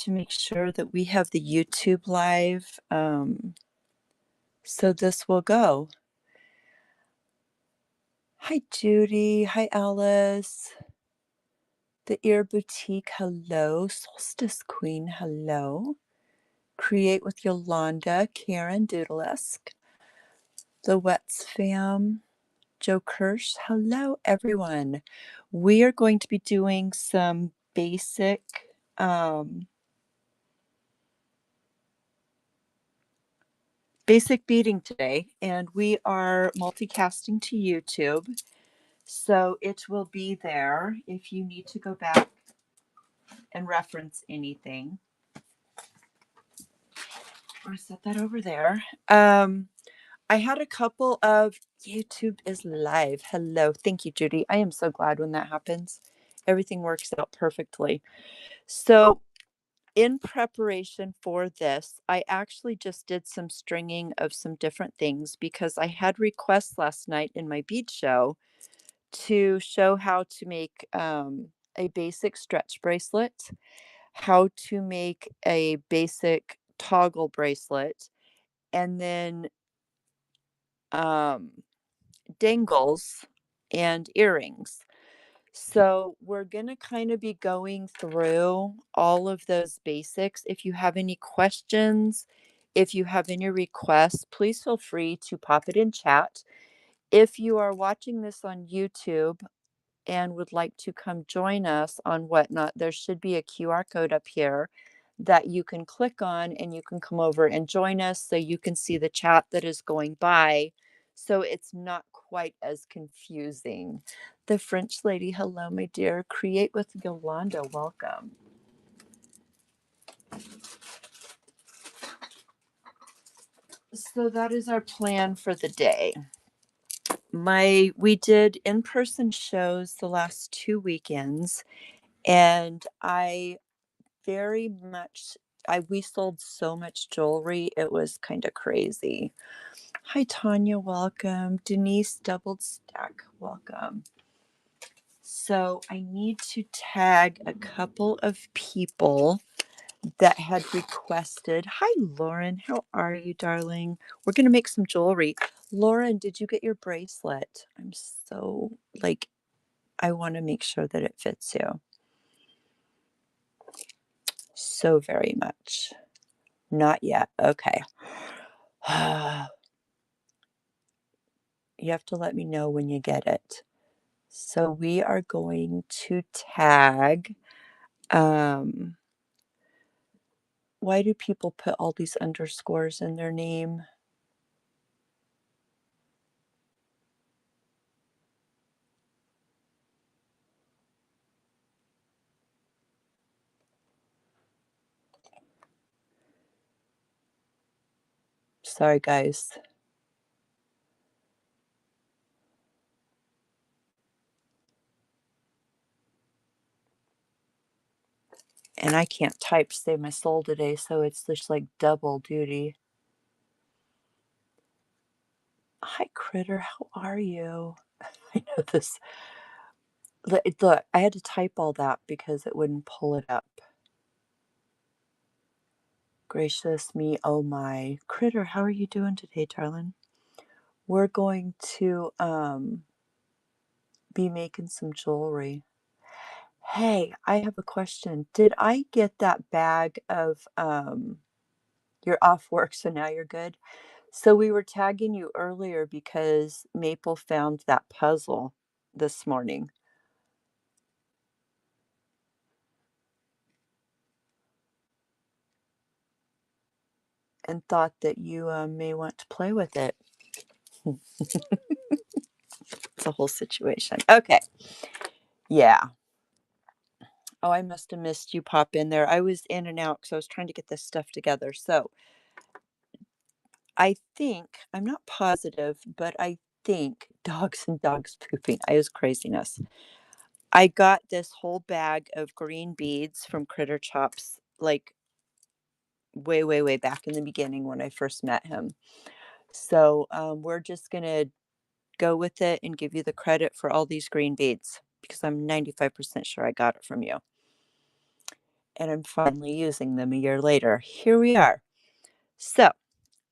to make sure that we have the YouTube live. So this will go. Hi, Judy. Hi, Alice. The Ear Boutique. Hello. Solstice Queen. Hello. Create with Yolanda. Karen Doodlesk. The Wets fam. Joe Kirsch. Hello, everyone. We are going to be doing some basic beading today, and we are multicasting to YouTube, so it will be there if you need to go back and reference anything, or set that over there. I had a couple of YouTube is live. Hello. Thank you, Judy. I am so glad when that happens. Everything works out perfectly. So in preparation for this, I actually just did some stringing of some different things because I had requests last night in my bead show to show how to make a basic stretch bracelet, how to make a basic toggle bracelet, and then dangles and earrings. So we're going to kind of be going through all of those basics. If you have any questions, if you have any requests, please feel free to pop it in chat. If you are watching this on YouTube and would like to come join us on Whatnot, there should be a QR code up here that you can click on and you can come over and join us so you can see the chat that is going by. So it's not quite as confusing. The French lady, hello, my dear. Create with Yolanda, welcome. So that is our plan for the day. We did in-person shows the last 2 weekends, and we sold so much jewelry, it was kind of crazy. Hi, Tanya, welcome. Denise Doubled Stack, welcome. So I need to tag a couple of people that had requested. Hi, Lauren. How are you, darling? We're going to make some jewelry. Lauren, did you get your bracelet? I'm so, I want to make sure that it fits you so very much. Not yet. Okay. You have to let me know when you get it. So we are going to tag. Why do people put all these underscores in their name? Sorry, guys. And I can't type to save my soul today, so it's just like double duty. Hi, Critter. How are you? I know this. Look, I had to type all that because it wouldn't pull it up. Gracious me, oh my. Critter, how are you doing today, darling? We're going to be making some jewelry. Hey, I have a question. Did I get that bag of you're off work, so now you're good? So we were tagging you earlier because Maple found that puzzle this morning and thought that you may want to play with it. It's a whole situation. Okay. Yeah. Oh, I must have missed you pop in there. I was in and out because I was trying to get this stuff together. So I think, I'm not positive, but I think dogs and dogs pooping. I was craziness. I got this whole bag of green beads from Critter Chops, like way, way, way back in the beginning when I first met him. So we're just going to go with it and give you the credit for all these green beads because I'm 95% sure I got it from you. and I'm finally using them a year later. Here we are. So,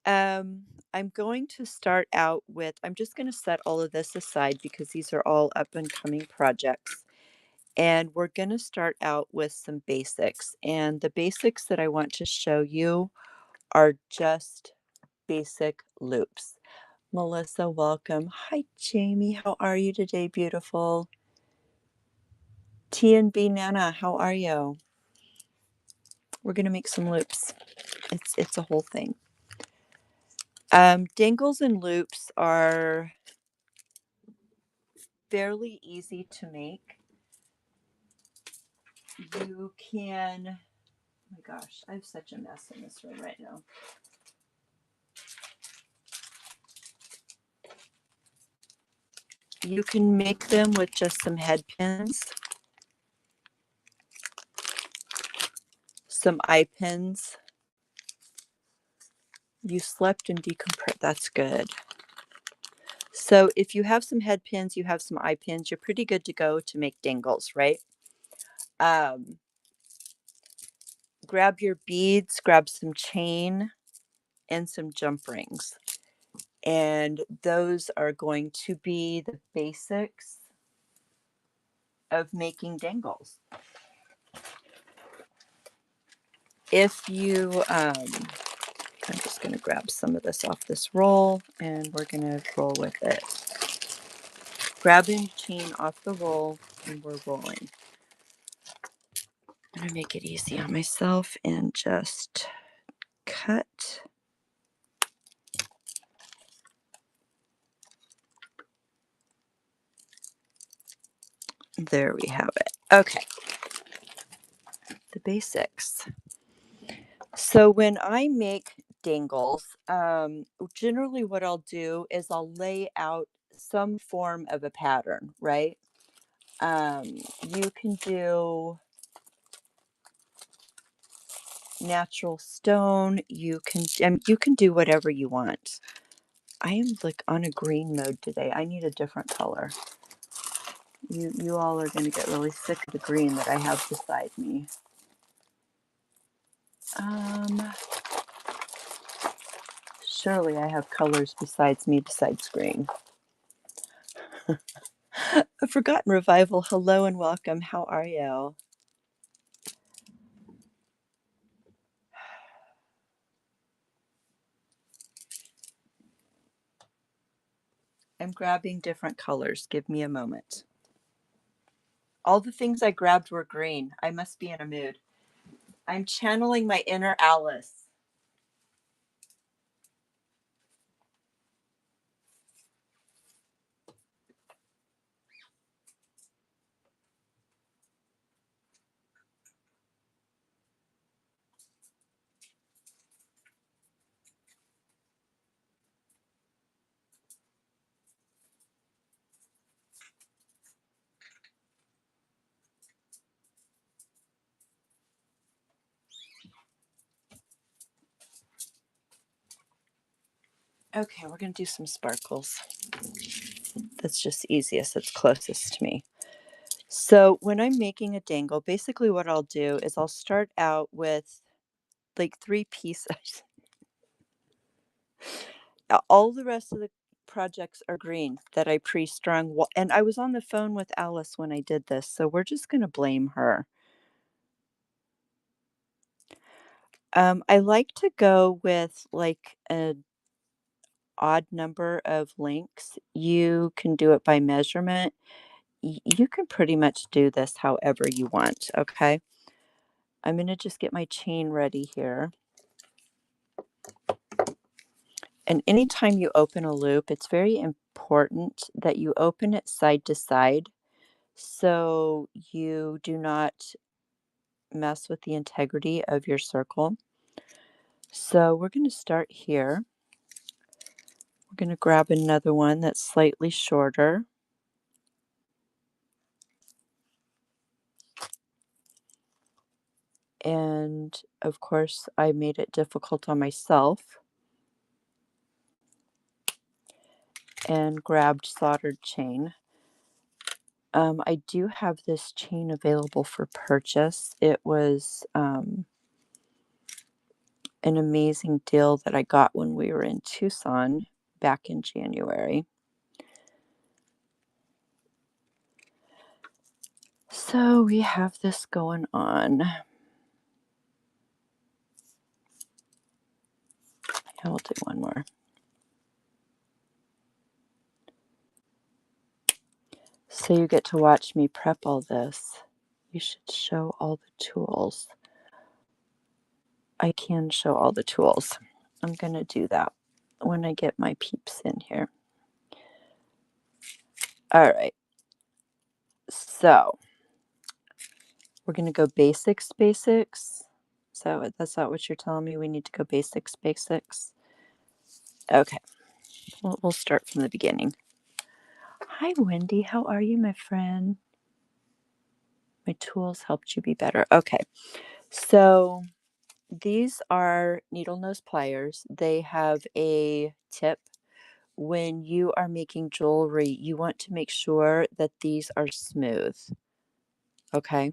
um, I'm going to start out with, I'm just going to set all of this aside because these are all up and coming projects. And we're going to start out with some basics. And the basics that I want to show you are just basic loops. Melissa, welcome. Hi, Jamie. How are you today, beautiful? T&B Nana, how are you? We're going to make some loops. It's a whole thing. Dangles and loops are fairly easy to make. You can, oh my gosh, I have such a mess in this room right now. You can make them with just some head pins, some eye pins. You slept and decompressed. That's good. So if you have some head pins, you have some eye pins, you're pretty good to go to make dangles, right? Grab your beads, grab some chain and some jump rings. And those are going to be the basics of making dangles. If you, I'm just going to grab some of this off this roll and we're going to roll with it. Grabbing chain off the roll and we're rolling. I'm going to make it easy on myself and just cut. There we have it. Okay. The basics. So when I make dangles, generally what I'll do is I'll lay out some form of a pattern, right? You can do natural stone. You can do whatever you want. I am like on a green mode today. I need a different color. You all are going to get really sick of the green that I have beside me. Surely I have colors besides me besides green. A Forgotten Revival, hello and welcome. How are you? I'm grabbing different colors. Give me a moment. All the things I grabbed were green. I must be in a mood. I'm channeling my inner Alice. Okay, we're going to do some sparkles. That's just easiest. It's closest to me. So when I'm making a dangle, basically what I'll do is I'll start out with like 3 pieces. All the rest of the projects are green that I pre-strung. And I was on the phone with Alice when I did this, so we're just going to blame her. I like to go with like an odd number of links. You can do it by measurement. You can pretty much do this however you want, okay? I'm going to just get my chain ready here. And anytime you open a loop, it's very important that you open it side to side so you do not mess with the integrity of your circle. So we're going to start here. We're going to grab another one that's slightly shorter. And of course, I made it difficult on myself and grabbed soldered chain. I do have this chain available for purchase. It was an amazing deal that I got when we were in Tucson back in January. So we have this going on. I will do one more. So you get to watch me prep all this. You should show all the tools. I can show all the tools. I'm going to do that when I get my peeps in here. All right. So we're going to go basics, basics. So that's not what you're telling me. We need to go basics, basics. Okay. We'll start from the beginning. Hi, Wendy. How are you, my friend? My tools helped you be better. Okay. So these are needle nose pliers. They have a tip. When you are making jewelry, you want to make sure that these are smooth. Okay.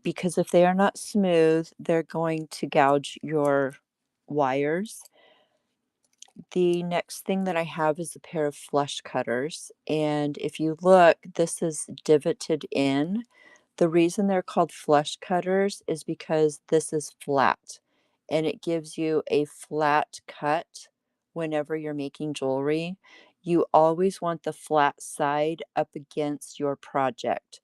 Because if they are not smooth, they're going to gouge your wires. The next thing that I have is a pair of flush cutters. And if you look, this is divoted in. The reason they're called flush cutters is because this is flat and it gives you a flat cut whenever you're making jewelry. You always want the flat side up against your project.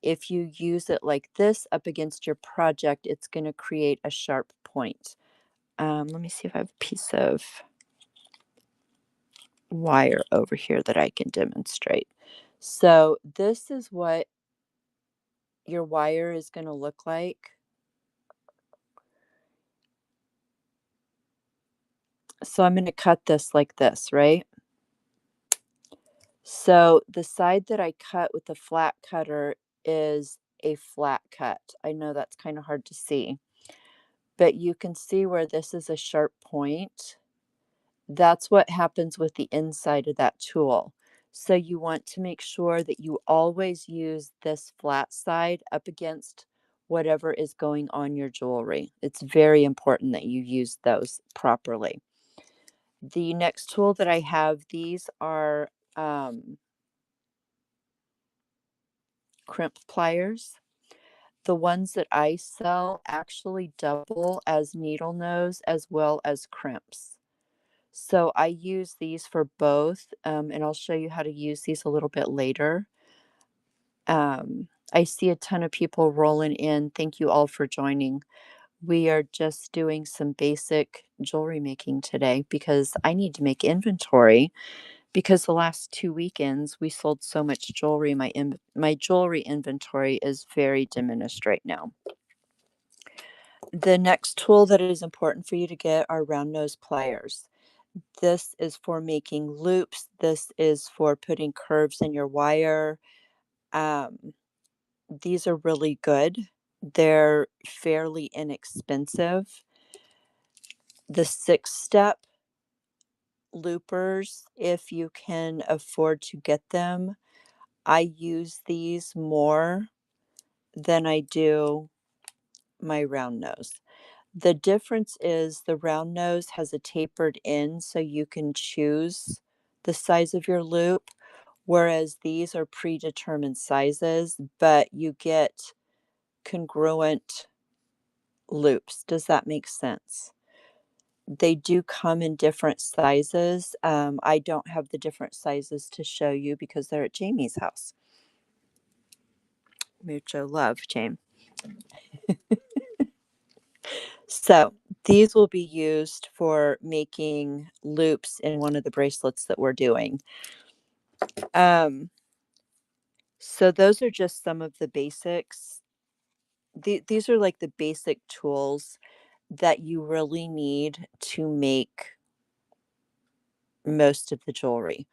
If you use it like this up against your project, it's going to create a sharp point. Let me see if I have a piece of wire over here that I can demonstrate. So this is what your wire is going to look like. So I'm going to cut this like this, right? So the side that I cut with the flat cutter is a flat cut. I know that's kind of hard to see, but you can see where this is a sharp point. That's what happens with the inside of that tool. So you want to make sure that you always use this flat side up against whatever is going on your jewelry. It's very important that you use those properly. The next tool that I have, these are crimp pliers. The ones that I sell actually double as needle nose as well as crimps. So I use these for both, and I'll show you how to use these a little bit later. I see a ton of people rolling in. Thank you all for joining. We are just doing some basic jewelry making today because I need to make inventory because the last 2 weekends we sold so much jewelry. My jewelry inventory is very diminished right now. The next tool that is important for you to get are round nose pliers. This is for making loops. This is for putting curves in your wire. These are really good. They're fairly inexpensive. The 6-step loopers, if you can afford to get them, I use these more than I do my round nose. The difference is the round nose has a tapered end so you can choose the size of your loop, whereas these are predetermined sizes, but you get congruent loops. Does that make sense? They do come in different sizes. I don't have the different sizes to show you because they're at Jamie's house. Mucho love, Jamie. So these will be used for making loops in one of the bracelets that we're doing. So those are just some of the basics. These are like the basic tools that you really need to make most of the jewelry.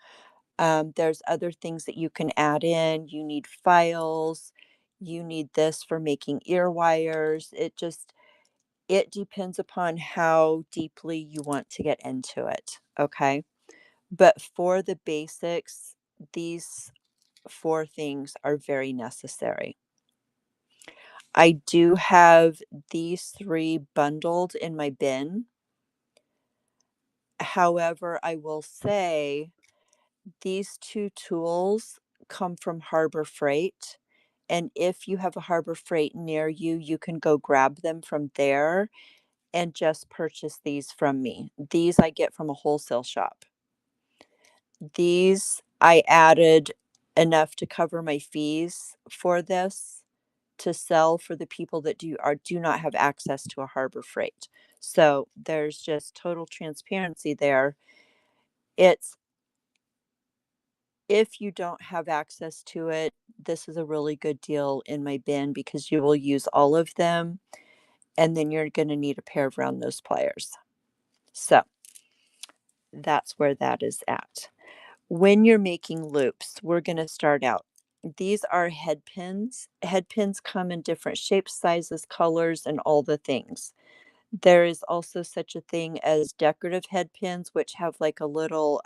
There's other things that you can add in. You need files. You need this for making ear wires. It depends upon how deeply you want to get into it. Okay. But for the basics, these four things are very necessary. I do have these three bundled in my bin. However, I will say these two tools come from Harbor Freight. And if you have a Harbor Freight near you, you can go grab them from there and just purchase these from me. These I get from a wholesale shop. These I added enough to cover my fees for this to sell for the people that do not have access to a Harbor Freight. So there's just total transparency there. It's if you don't have access to it, this is a really good deal in my bin because you will use all of them and then you're going to need a pair of round nose pliers. So that's where that is at. When you're making loops, we're going to start out. These are head pins. Head pins come in different shapes, sizes, colors, and all the things. There is also such a thing as decorative head pins, which have like a little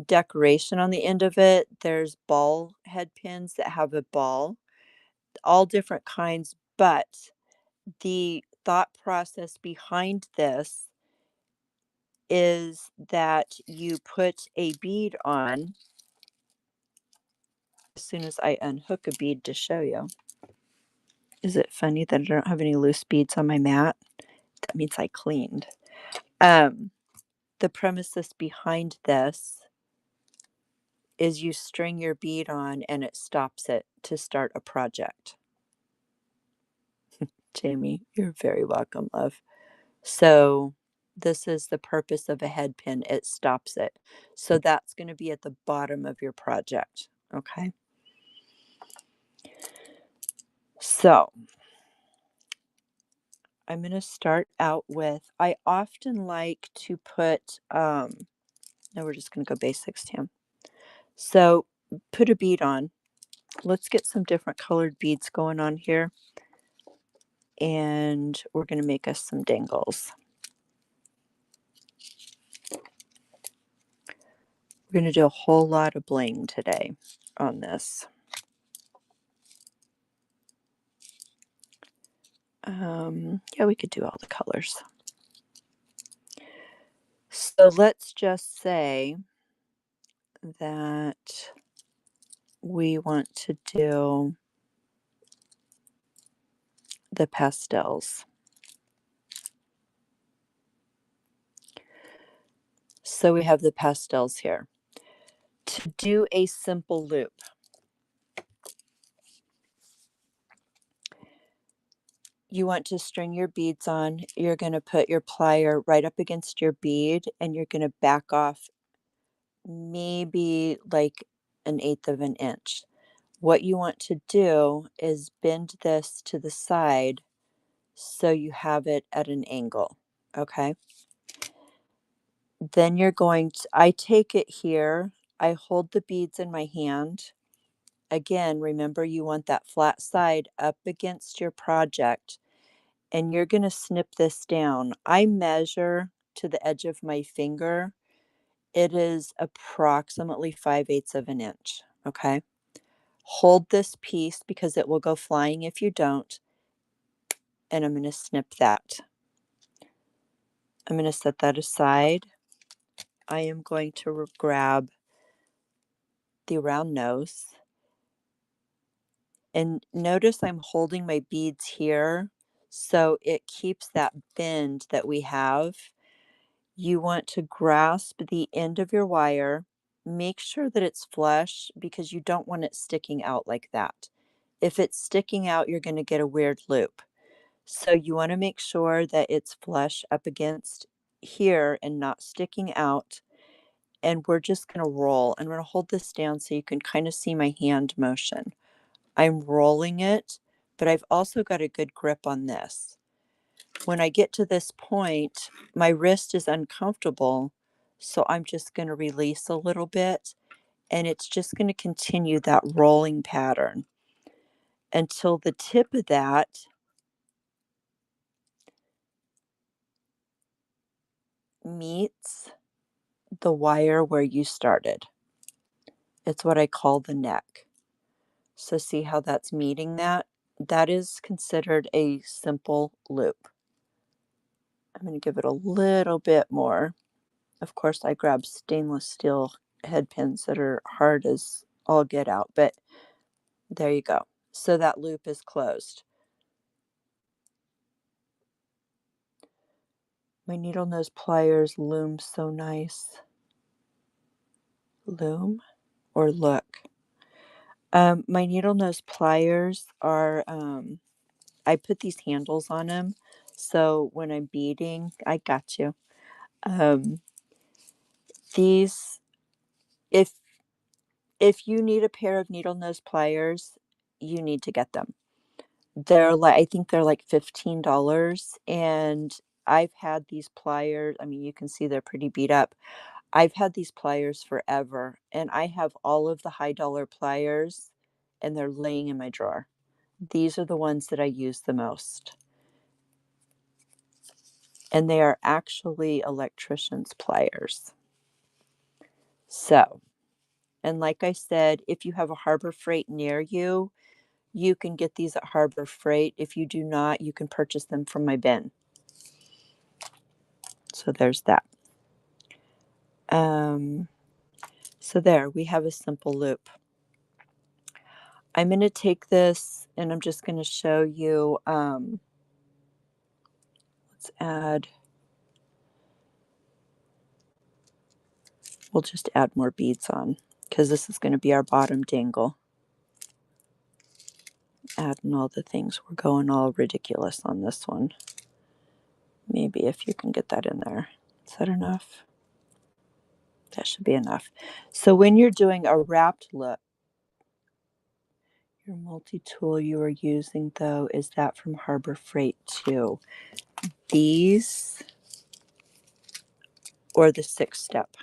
decoration on the end of it. There's ball head pins that have a ball, all different kinds. But the thought process behind this is that you put a bead on. As soon as I unhook a bead to show you. Is it funny that I don't have any loose beads on my mat? That means I cleaned. The premises behind this is you string your bead on and it stops it to start a project. Jamie, you're very welcome, love. So this is the purpose of a head pin. It stops it. So that's going to be at the bottom of your project. Okay. So I'm going to start out with, I often like to put, no, we're just going to go basics, Tam. So put a bead on. Let's get some different colored beads going on here. And we're going to make us some dangles. We're going to do a whole lot of bling today on this. Yeah, we could do all the colors. So let's just say that we want to do the pastels. So we have the pastels here. To do a simple loop, you want to string your beads on. You're going to put your plier right up against your bead and you're going to back off maybe like 1/8 of an inch. What you want to do is bend this to the side so you have it at an angle. Okay. Then you're going to, I take it here, I hold the beads in my hand. Again, remember you want that flat side up against your project and you're going to snip this down. I measure to the edge of my finger. It is approximately 5/8 of an inch. Okay. Hold this piece because it will go flying if you don't. And I'm going to snip that. I'm going to set that aside. I am going to grab the round nose. And notice I'm holding my beads here so it keeps that bend that we have. You want to grasp the end of your wire. Make sure that it's flush because you don't want it sticking out like that. If it's sticking out, you're going to get a weird loop. So you want to make sure that it's flush up against here and not sticking out. And we're just going to roll. I'm going to hold this down so you can kind of see my hand motion. I'm rolling it, but I've also got a good grip on this. When I get to this point, my wrist is uncomfortable, so I'm just going to release a little bit, and it's just going to continue that rolling pattern until the tip of that meets the wire where you started. It's what I call the neck. So see how that's meeting that? That is considered a simple loop. I'm going to give it a little bit more. Of course, I grab stainless steel head pins that are hard as all get out, but there you go. So that loop is closed. My needle nose pliers loom so nice. Loom or look? My needle nose pliers are, I put these handles on them. So when I'm beading, I got you. Um, these, if you need a pair of needle nose pliers, you need to get them. They're like, I think they're like $15, and I've had these pliers. I mean, you can see they're pretty beat up. I've had these pliers forever, and I have all of the high dollar pliers, and they're laying in my drawer. These are the ones that I use the most. And they are actually electrician's pliers. So, and like I said, if you have a Harbor Freight near you, you can get these at Harbor Freight. If you do not, you can purchase them from my bin. So there's that. So there, we have a simple loop. I'm going to take this and I'm just going to show you, let's add, we'll just add more beads on because this is going to be our bottom dangle. Adding all the things. We're going all ridiculous on this one. Maybe if you can get that in there. Is that enough? That should be enough. So when you're doing a wrapped look, your multi-tool you are using though is that from Harbor Freight too. These or the 6-step.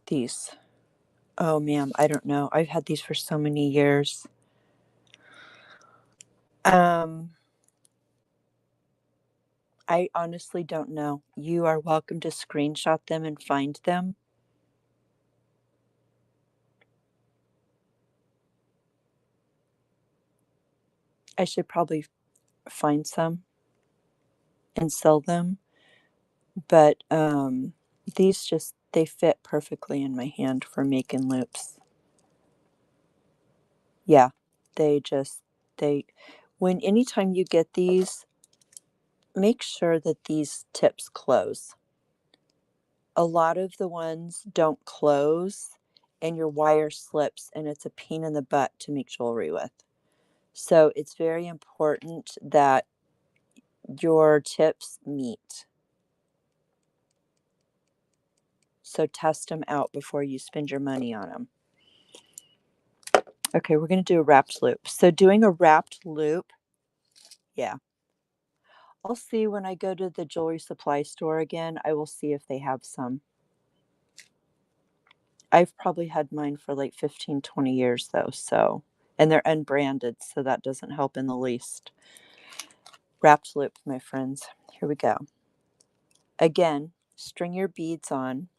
These. Oh, ma'am, I don't know. I've had these for so many years. I honestly don't know. You are welcome to screenshot them and find them. I should probably find some and sell them, but these just, they fit perfectly in my hand for making loops. Yeah, they just, they, when anytime you get these, make sure that these tips close. A lot of the ones don't close and your wire slips and it's a pain in the butt to make jewelry with. So it's very important that your tips meet. So test them out before you spend your money on them. Okay, we're going to do a wrapped loop. So doing a wrapped loop, yeah. I'll see when I go to the jewelry supply store again. I will see if they have some. I've probably had mine for like 15, 20 years though, so, and they're unbranded, so that doesn't help in the least. Wrapped loop, my friends. Here we go. Again, string your beads on,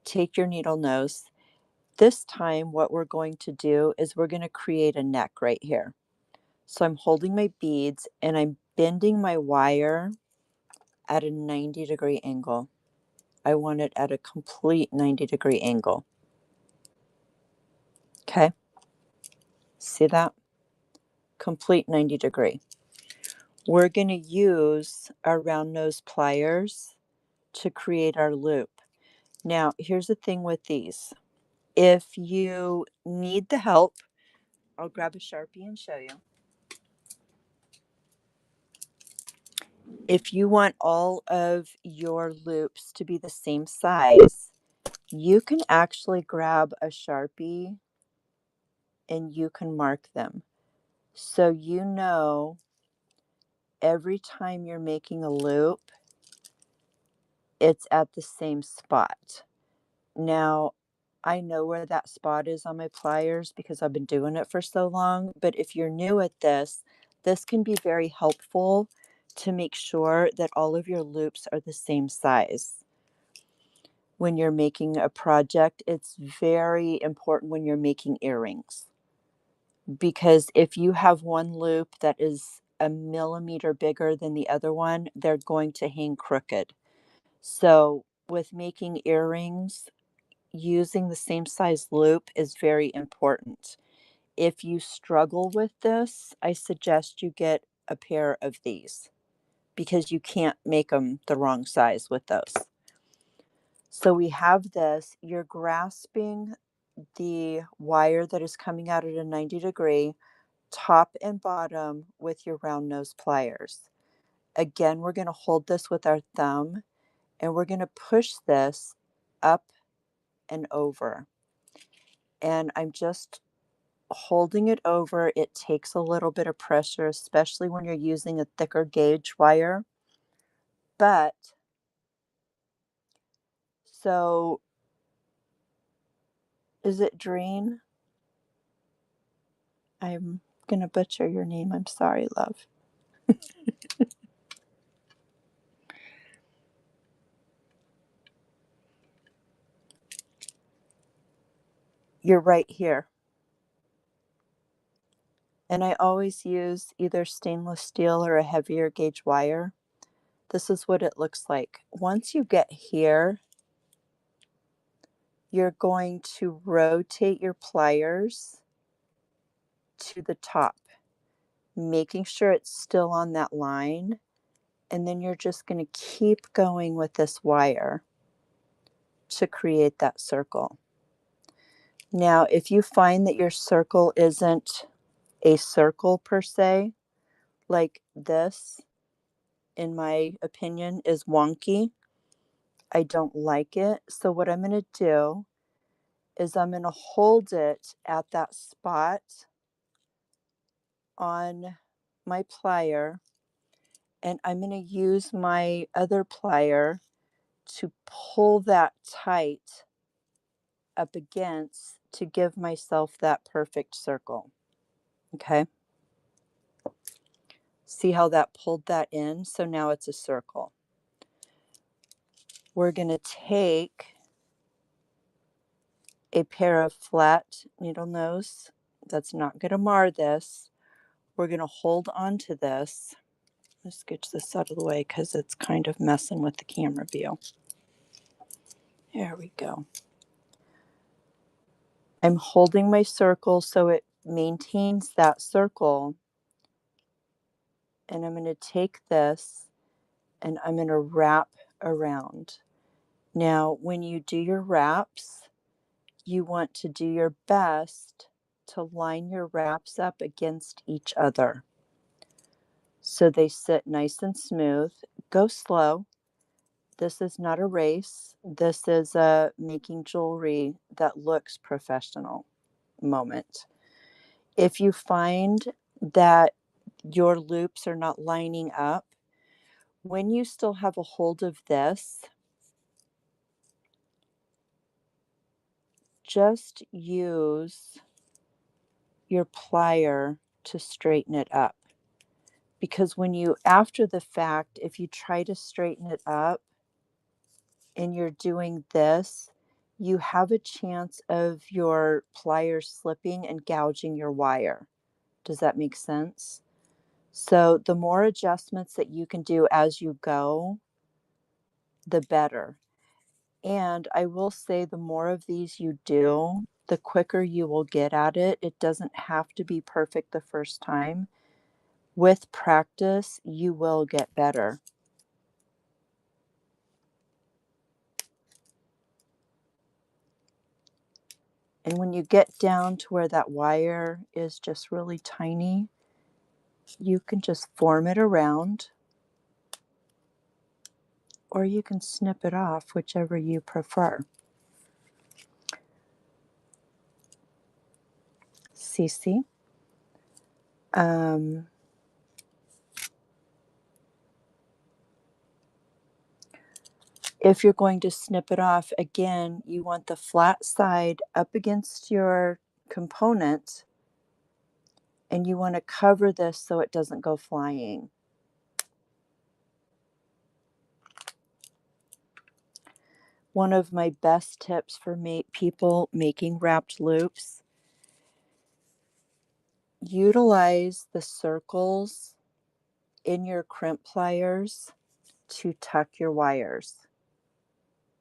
take your needle nose. This time, what we're going to do is we're going to create a neck right here. So I'm holding my beads and I'm bending my wire at a 90-degree angle. I want it at a complete 90-degree angle. Okay. See that? Complete 90-degree. We're going to use our round nose pliers to create our loop. Now, here's the thing with these. If you need the help, I'll grab a Sharpie and show you. If you want all of your loops to be the same size, you can actually grab a Sharpie and you can mark them. So you know every time you're making a loop, it's at the same spot. Now, I know where that spot is on my pliers because I've been doing it for so long. But if you're new at this, this can be very helpful to make sure that all of your loops are the same size. When you're making a project, it's very important when you're making earrings, because if you have one loop that is a millimeter bigger than the other one, they're going to hang crooked. So with making earrings, using the same size loop is very important. If you struggle with this, I suggest you get a pair of these because you can't make them the wrong size with those. So we have this, you're grasping the wire that is coming out at a 90-degree, top and bottom with your round nose pliers. Again, we're going to hold this with our thumb and we're going to push this up and over. And I'm just holding it over. It takes a little bit of pressure, especially when you're using a thicker gauge wire. But so is it Dreen? I'm going to butcher your name. I'm sorry, love. You're right here. And I always use either stainless steel or a heavier gauge wire. This is what it looks like. Once you get here, you're going to rotate your pliers to the top, making sure it's still on that line. And then you're just going to keep going with this wire to create that circle. Now, if you find that your circle isn't a circle per se, like this, in my opinion, is wonky, I don't like it. So what I'm going to do is I'm going to hold it at that spot on my plier, and I'm going to use my other plier to pull that tight up against to give myself that perfect circle. Okay. See how that pulled that in? So now it's a circle. We're going to take a pair of flat needle nose. That's not going to mar this. We're going to hold on to this. Let's get this out of the way because it's kind of messing with the camera view. There we go. I'm holding my circle so it maintains that circle. And I'm going to take this and I'm going to wrap around. Now, when you do your wraps, you want to do your best to line your wraps up against each other so they sit nice and smooth. Go slow. This is not a race. This is a making jewelry that looks professional moment. If you find that your loops are not lining up, when you still have a hold of this, just use your plier to straighten it up. Because when you, after the fact, if you try to straighten it up and you're doing this, you have a chance of your pliers slipping and gouging your wire. Does that make sense? So the more adjustments that you can do as you go, the better. And I will say the more of these you do, the quicker you will get at it. It doesn't have to be perfect the first time. With practice, you will get better. And when you get down to where that wire is just really tiny, you can just form it around, or you can snip it off, whichever you prefer. Cece. If you're going to snip it off, again, you want the flat side up against your component, and you want to cover this so it doesn't go flying. One of my best tips for people making wrapped loops: utilize the circles in your crimp pliers to tuck your wires,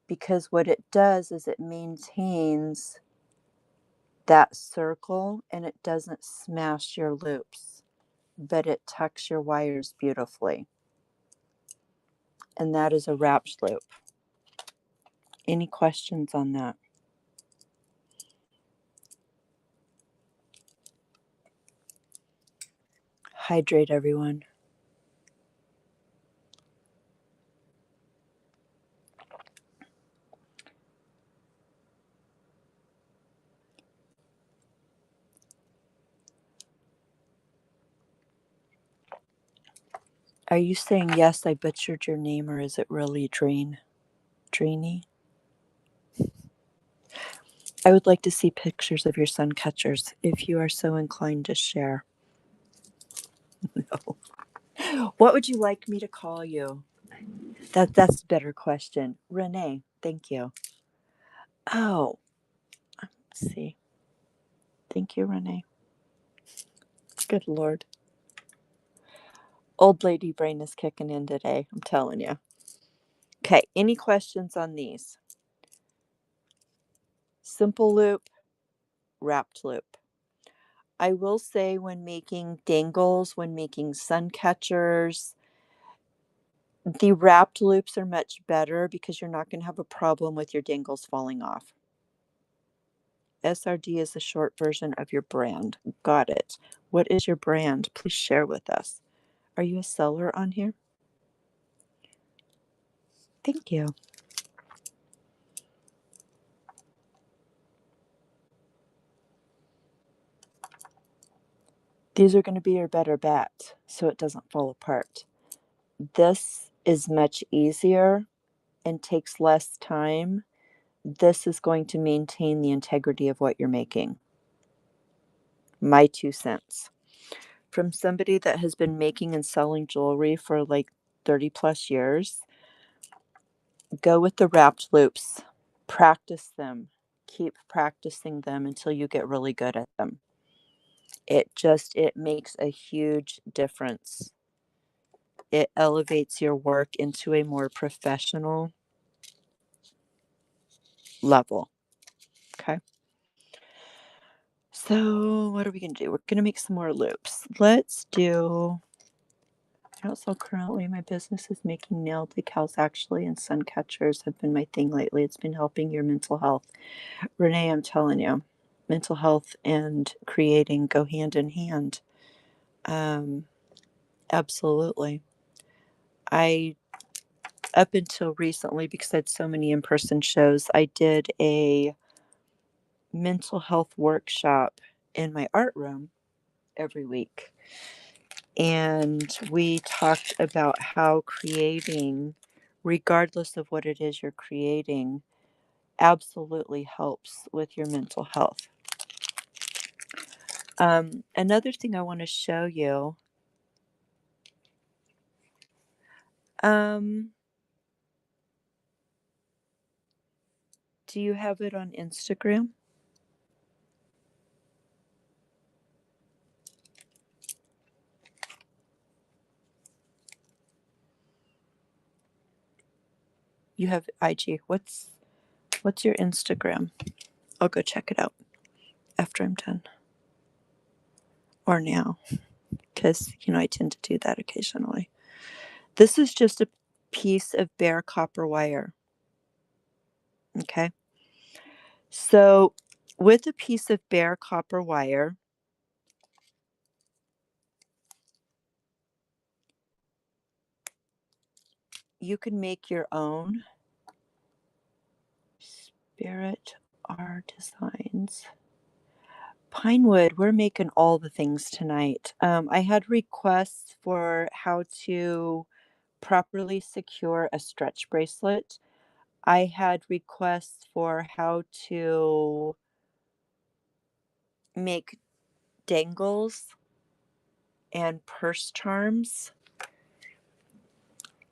because what it does is it maintains that circle and it doesn't smash your loops, but it tucks your wires beautifully. And that is a wrapped loop. Any questions on that? Hydrate, everyone. Are you saying, yes, I butchered your name, or is it really Drainy? I would like to see pictures of your sun catchers if you are so inclined to share. No. What would you like me to call you? That's a better question. Renee, thank you. Oh, let's see. Thank you, Renee. Good Lord. Old lady brain is kicking in today, I'm telling you. Okay, any questions on these? Simple loop, wrapped loop. I will say, when making dangles, when making sun catchers, the wrapped loops are much better because you're not going to have a problem with your dangles falling off. SRD is the short version of your brand. Got it. What is your brand? Please share with us. Are you a seller on here? Thank you. These are going to be your better bet so it doesn't fall apart. This is much easier and takes less time. This is going to maintain the integrity of what you're making. My 2 cents. From somebody that has been making and selling jewelry for like 30 plus years, go with the wrapped loops. Practice them. Keep practicing them until you get really good at them. It makes a huge difference. It elevates your work into a more professional level. Okay. So what are we going to do? We're going to make some more loops. Let's do, also currently my business is making nail decals actually, and sun catchers have been my thing lately. It's been helping your mental health. Renee, I'm telling you, mental health and creating go hand in hand. Absolutely. I, up until recently, because I had so many in-person shows, I did a mental health workshop in my art room every week. And we talked about how creating, regardless of what it is you're creating, absolutely helps with your mental health. Another thing I want to show you. Do you have it on Instagram? You have IG. What's your Instagram? I'll go check it out after I'm done. Or now, because I tend to do that occasionally. This is just a piece of bare copper wire. Okay. So with a piece of bare copper wire, you can make your own. Spirit R Designs. Pinewood, we're making all the things tonight. I had requests for how to properly secure a stretch bracelet. I had requests for how to make dangles and purse charms.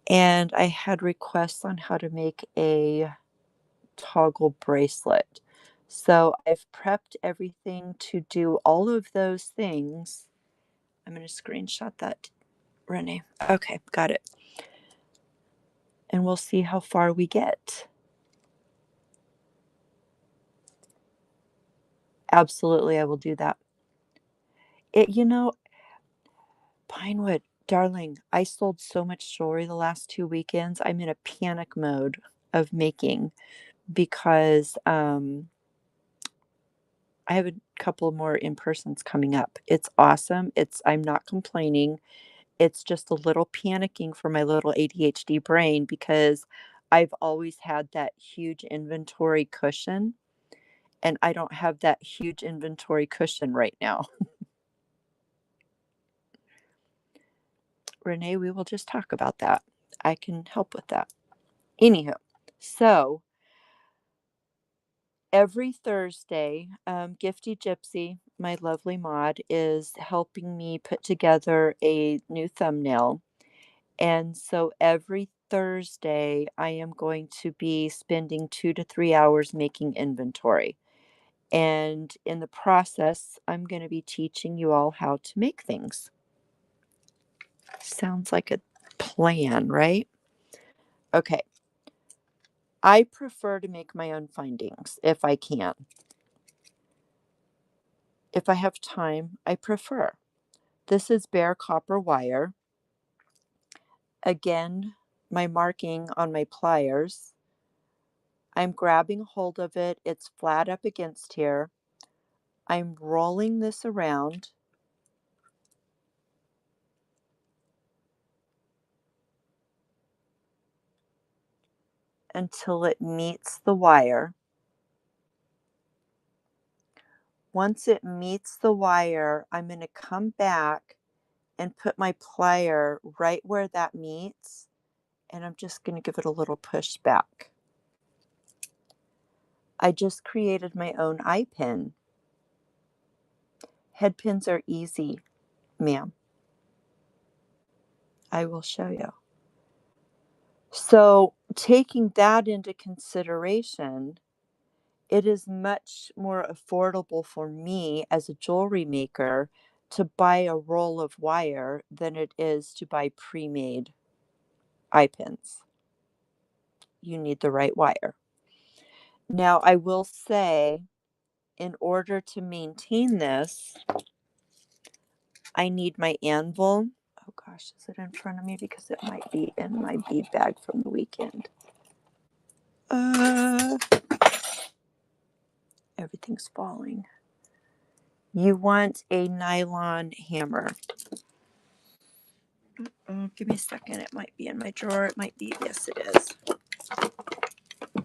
And I had requests on how to make a toggle bracelet. So I've prepped everything to do all of those things. I'm going to screenshot that, Renee. Okay, got it. And we'll see how far we get. Absolutely, I will do that. Pinewood, darling, I sold so much jewelry the last 2 weekends. I'm in a panic mode of making because I have a couple more in-persons coming up. It's awesome. I'm not complaining. It's just a little panicking for my little ADHD brain because I've always had that huge inventory cushion, and I don't have that huge inventory cushion right now. Renee, we will just talk about that. I can help with that. Anywho, so every Thursday, Gifty Gypsy, my lovely mod, is helping me put together a new thumbnail. And so every Thursday, I am going to be spending 2 to 3 hours making inventory. And in the process, I'm going to be teaching you all how to make things. Sounds like a plan, right? Okay. I prefer to make my own findings if I can. If I have time, I prefer. This is bare copper wire. Again, my marking on my pliers. I'm grabbing hold of it. It's flat up against here. I'm rolling this around until it meets the wire. Once it meets the wire, I'm going to come back and put my plier right where that meets, and I'm just going to give it a little push back. I just created my own eye pin. Head pins are easy, ma'am. I will show you. So, taking that into consideration, it is much more affordable for me as a jewelry maker to buy a roll of wire than it is to buy pre-made eye pins. You need the right wire. Now, I will say, in order to maintain this, I need my anvil. Oh gosh, is it in front of me? Because it might be in my bead bag from the weekend. Everything's falling. You want a nylon hammer. Oh, give me a second. It might be in my drawer. It might be. Yes, it is.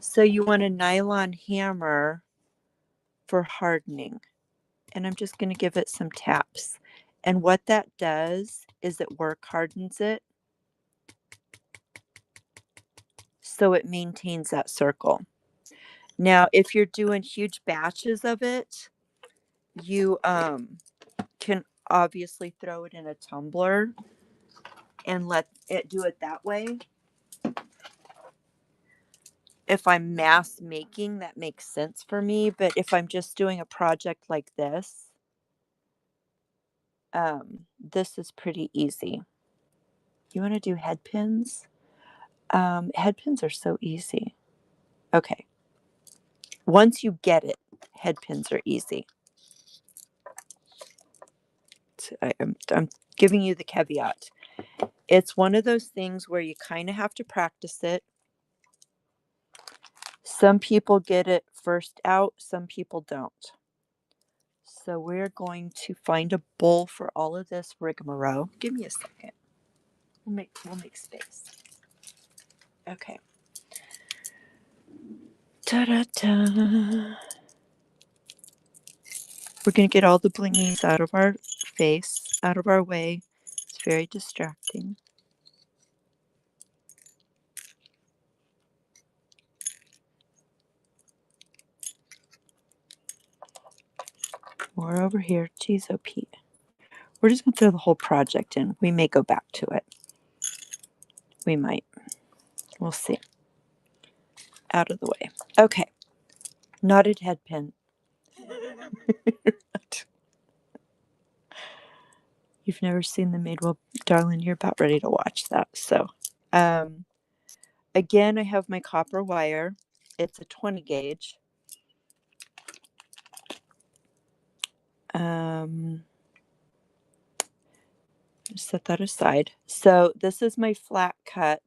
So you want a nylon hammer for hardening. And I'm just going to give it some taps. And what that does is it work hardens it so it maintains that circle. Now, if you're doing huge batches of it, you can obviously throw it in a tumbler and let it do it that way. If I'm mass making, that makes sense for me. But if I'm just doing a project like this, this is pretty easy. You want to do head pins? Head pins are so easy. Okay. Once you get it, head pins are easy. I'm giving you the caveat. It's one of those things where you kind of have to practice it. Some people get it first out, some people don't. So we're going to find a bowl for all of this rigmarole. Give me a second. We'll make space. Okay. Ta-da-da. We're going to get all the blingies out of our face, out of our way. It's very distracting. More over here. Geez, oh Pete. We're just going to throw the whole project in. We may go back to it. We might. We'll see. Out of the way. Okay. Knotted head pin. You've never seen the Made. Well, darling, you're about ready to watch that. So, again, I have my copper wire. It's a 20 gauge. Set that aside. So this is my flat cut.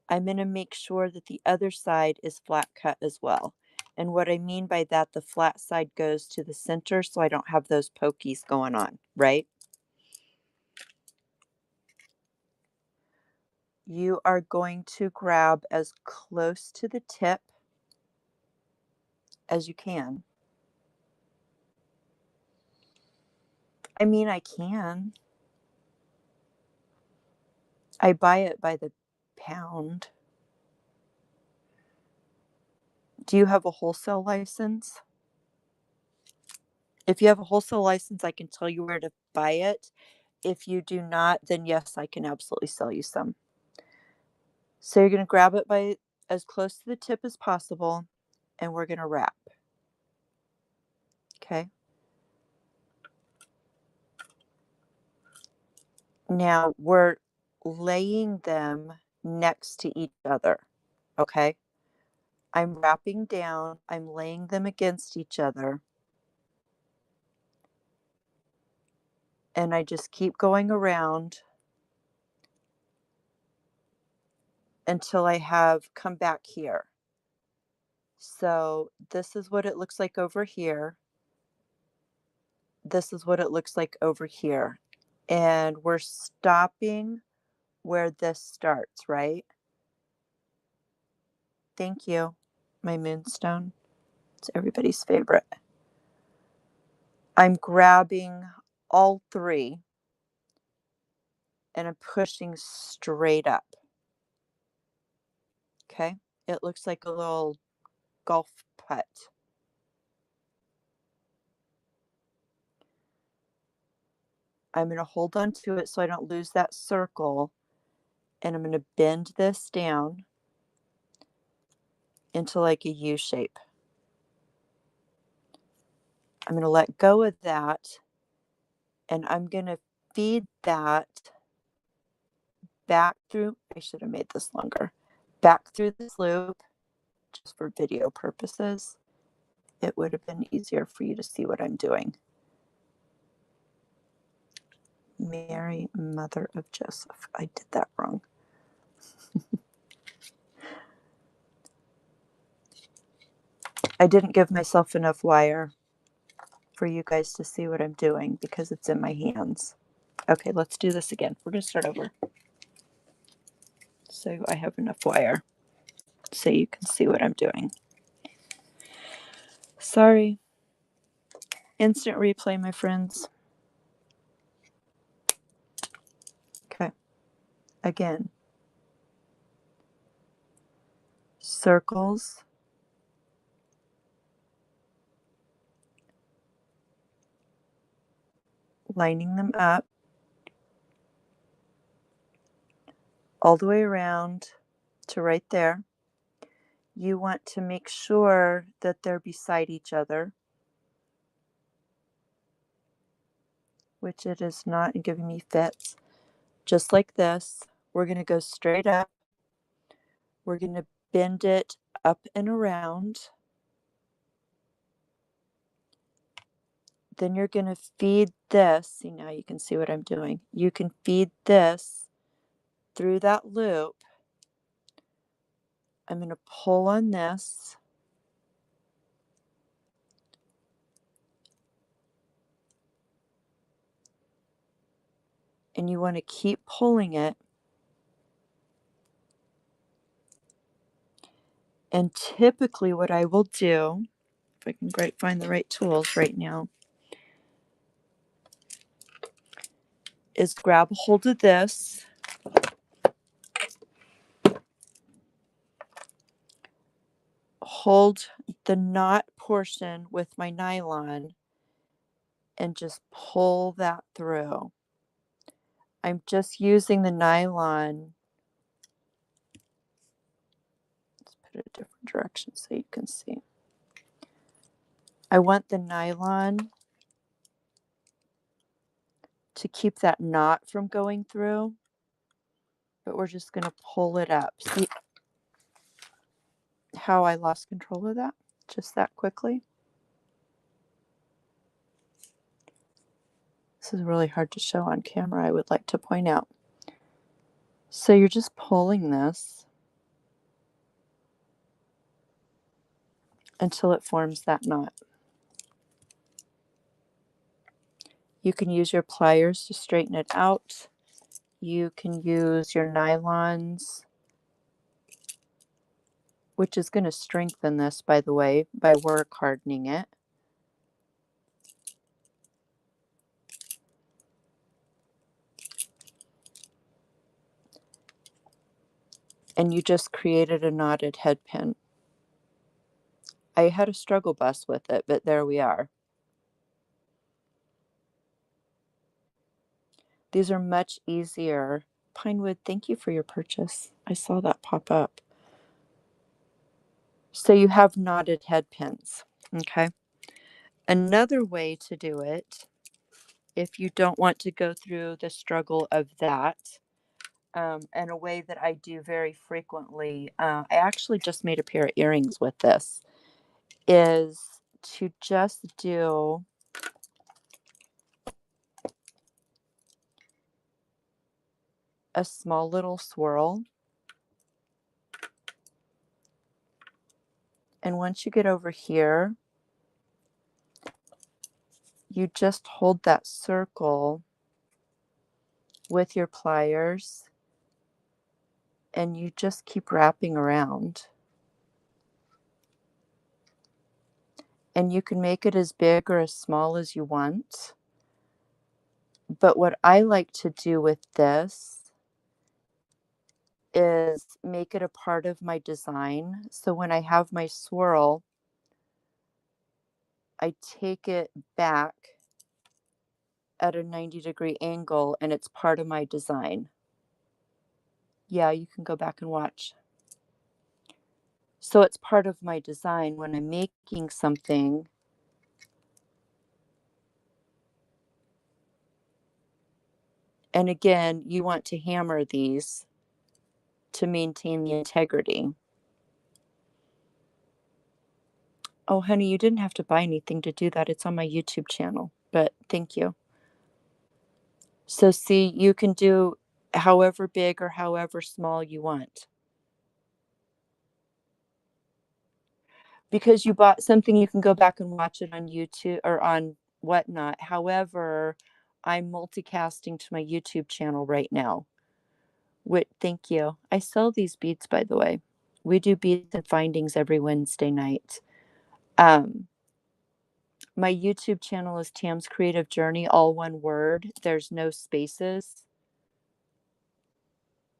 I'm going to make sure that the other side is flat cut as well. And what I mean by that, the flat side goes to the center so I don't have those pokies going on, right? You are going to grab as close to the tip as you can. I mean, I can. I buy it by the pound. Do you have a wholesale license? If you have a wholesale license, I can tell you where to buy it. If you do not, then yes, I can absolutely sell you some. So you're going to grab it by as close to the tip as possible, and we're going to wrap. Okay. Now we're laying them next to each other. Okay. I'm wrapping down, I'm laying them against each other, and I just keep going around until I have come back here. So this is what it looks like over here. This is what it looks like over here. And we're stopping where this starts, right? Thank you, my moonstone. It's everybody's favorite. I'm grabbing all three and I'm pushing straight up. Okay? It looks like a little golf putt. I'm going to hold on to it so I don't lose that circle. And I'm going to bend this down into like a U shape. I'm going to let go of that. And I'm going to feed that back through. I should have made this longer. Back through this loop, just for video purposes. It would have been easier for you to see what I'm doing. Mary, mother of Joseph. I did that wrong. I didn't give myself enough wire for you guys to see what I'm doing because it's in my hands. Okay, let's do this again. We're going to start over. So I have enough wire so you can see what I'm doing. Sorry. Instant replay, my friends. Okay. Again. Circles. Lining them up. All the way around to right there. You want to make sure that they're beside each other, which it is not, and giving me fits. Just like this, we're going to go straight up. We're going to bend it up and around. Then you're going to feed this. See, now you can see what I'm doing. You can feed this through that loop. I'm going to pull on this. And you want to keep pulling it. And typically what I will do, if I can find the right tools right now, is grab a hold of this. Hold the knot portion with my nylon and just pull that through. I'm just using the nylon. Let's put it a different direction so you can see. I want the nylon to keep that knot from going through, but we're just going to pull it up. See how I lost control of that just that quickly? This is really hard to show on camera, I would like to point out. So you're just pulling this until it forms that knot. You can use your pliers to straighten it out. You can use your nylons, which is going to strengthen this, by the way, by work hardening it. And you just created a knotted head pin. I had a struggle bus with it, but there we are. These are much easier. Pinewood, thank you for your purchase. I saw that pop up. So you have knotted head pins, okay? Another way to do it, if you don't want to go through the struggle of that, and a way that I do very frequently, I actually just made a pair of earrings with this, is to just do a small little swirl. And once you get over here, you just hold that circle with your pliers and you just keep wrapping around. And you can make it as big or as small as you want. But what I like to do with this is make it a part of my design. So when I have my swirl, I take it back at a 90-degree angle and it's part of my design. Yeah, you can go back and watch. So it's part of my design when I'm making something. And again, you want to hammer these to maintain the integrity. Oh, honey, you didn't have to buy anything to do that. It's on my YouTube channel, but thank you. So see, you can do however big or however small you want. Because you bought something, you can go back and watch it on YouTube or on whatnot. However, I'm multicasting to my YouTube channel right now. Thank you. I sell these beads, by the way. We do beads and findings every Wednesday night. My YouTube channel is Tam's Creative Journey, all one word. There's no spaces.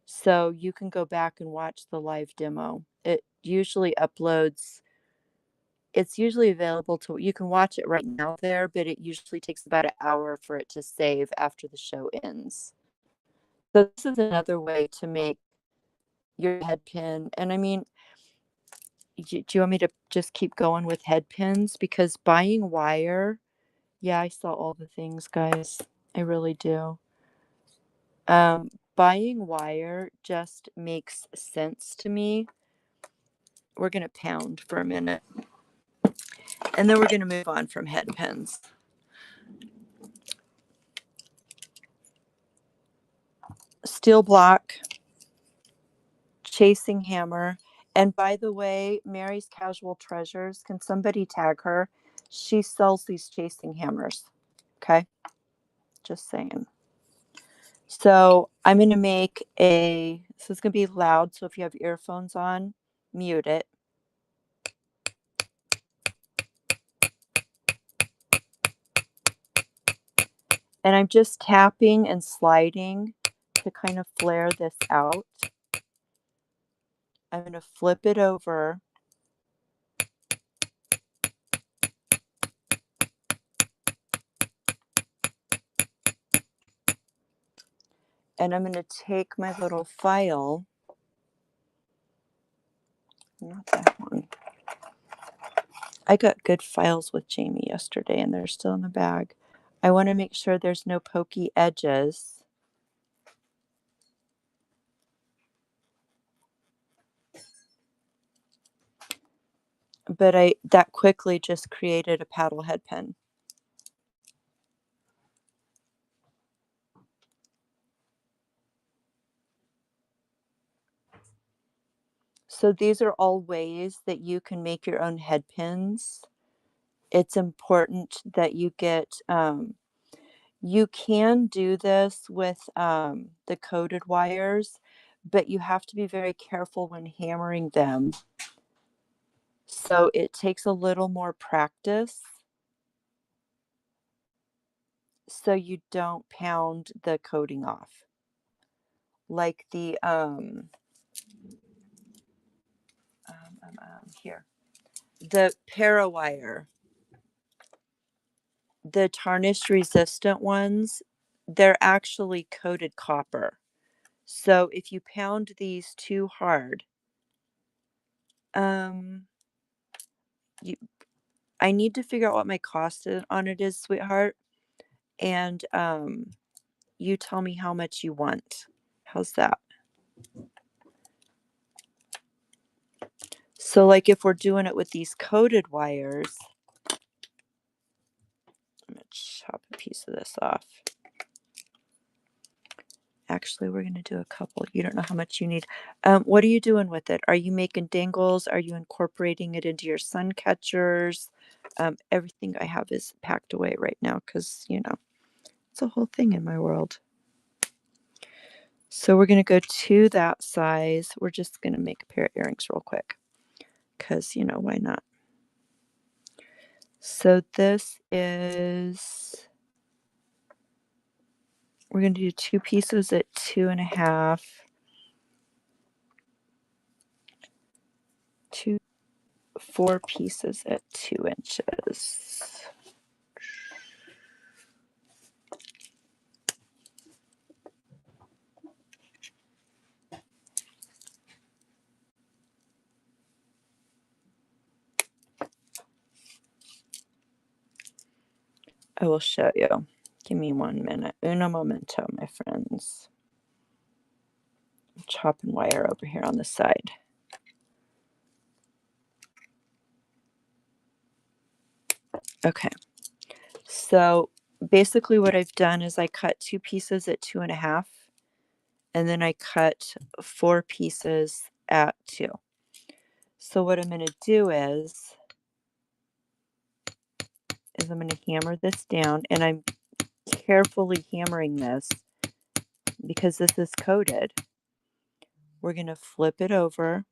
So you can go back and watch the live demo. It usually uploads. It's usually available to, you can watch it right now there, but it usually takes about an hour for it to save after the show ends. So this is another way to make your head pin. And I mean, do you want me to just keep going with head pins? Because buying wire, yeah, I saw all the things, guys. I really do. Buying wire just makes sense to me. We're going to pound for a minute. And then we're going to move on from head pins. Steel block, chasing hammer. And by the way, Mary's Casual Treasures, can somebody tag her? She sells these chasing hammers. Okay. Just saying. So I'm going to make this is going to be loud. So if you have earphones on, mute it. And I'm just tapping and sliding to kind of flare this out. I'm going to flip it over. And I'm going to take my little file, not that one. I got good files with Jamie yesterday and they're still in the bag. I want to make sure there's no pokey edges. But that quickly just created a paddle head pen. So these are all ways that you can make your own head pins. It's important that you get, you can do this with the coated wires, but you have to be very careful when hammering them. So it takes a little more practice so you don't pound the coating off. Like the here, the Parawire, the tarnish resistant ones, they're actually coated copper. So if you pound these too hard, I need to figure out what my cost on it is, sweetheart. And you tell me how much you want. How's that? So like if we're doing it with these coated wires, I'm going to chop a piece of this off. Actually, we're going to do a couple. You don't know how much you need. What are you doing with it? Are you making dangles? Are you incorporating it into your sun catchers? Everything I have is packed away right now because, it's a whole thing in my world. So we're going to go to that size. We're just going to make a pair of earrings real quick because, why not? So this is, we're going to do 2 pieces at 2.5. 4 pieces at 2 inches. I will show you. Give me 1 minute. Uno momento, my friends. I'm chopping wire over here on the side. Okay. So basically what I've done is I cut 2 pieces at 2.5, and then I cut 4 pieces at 2. So what I'm going to do is I'm going to hammer this down, and I'm carefully hammering this because this is coated. We're going to flip it over.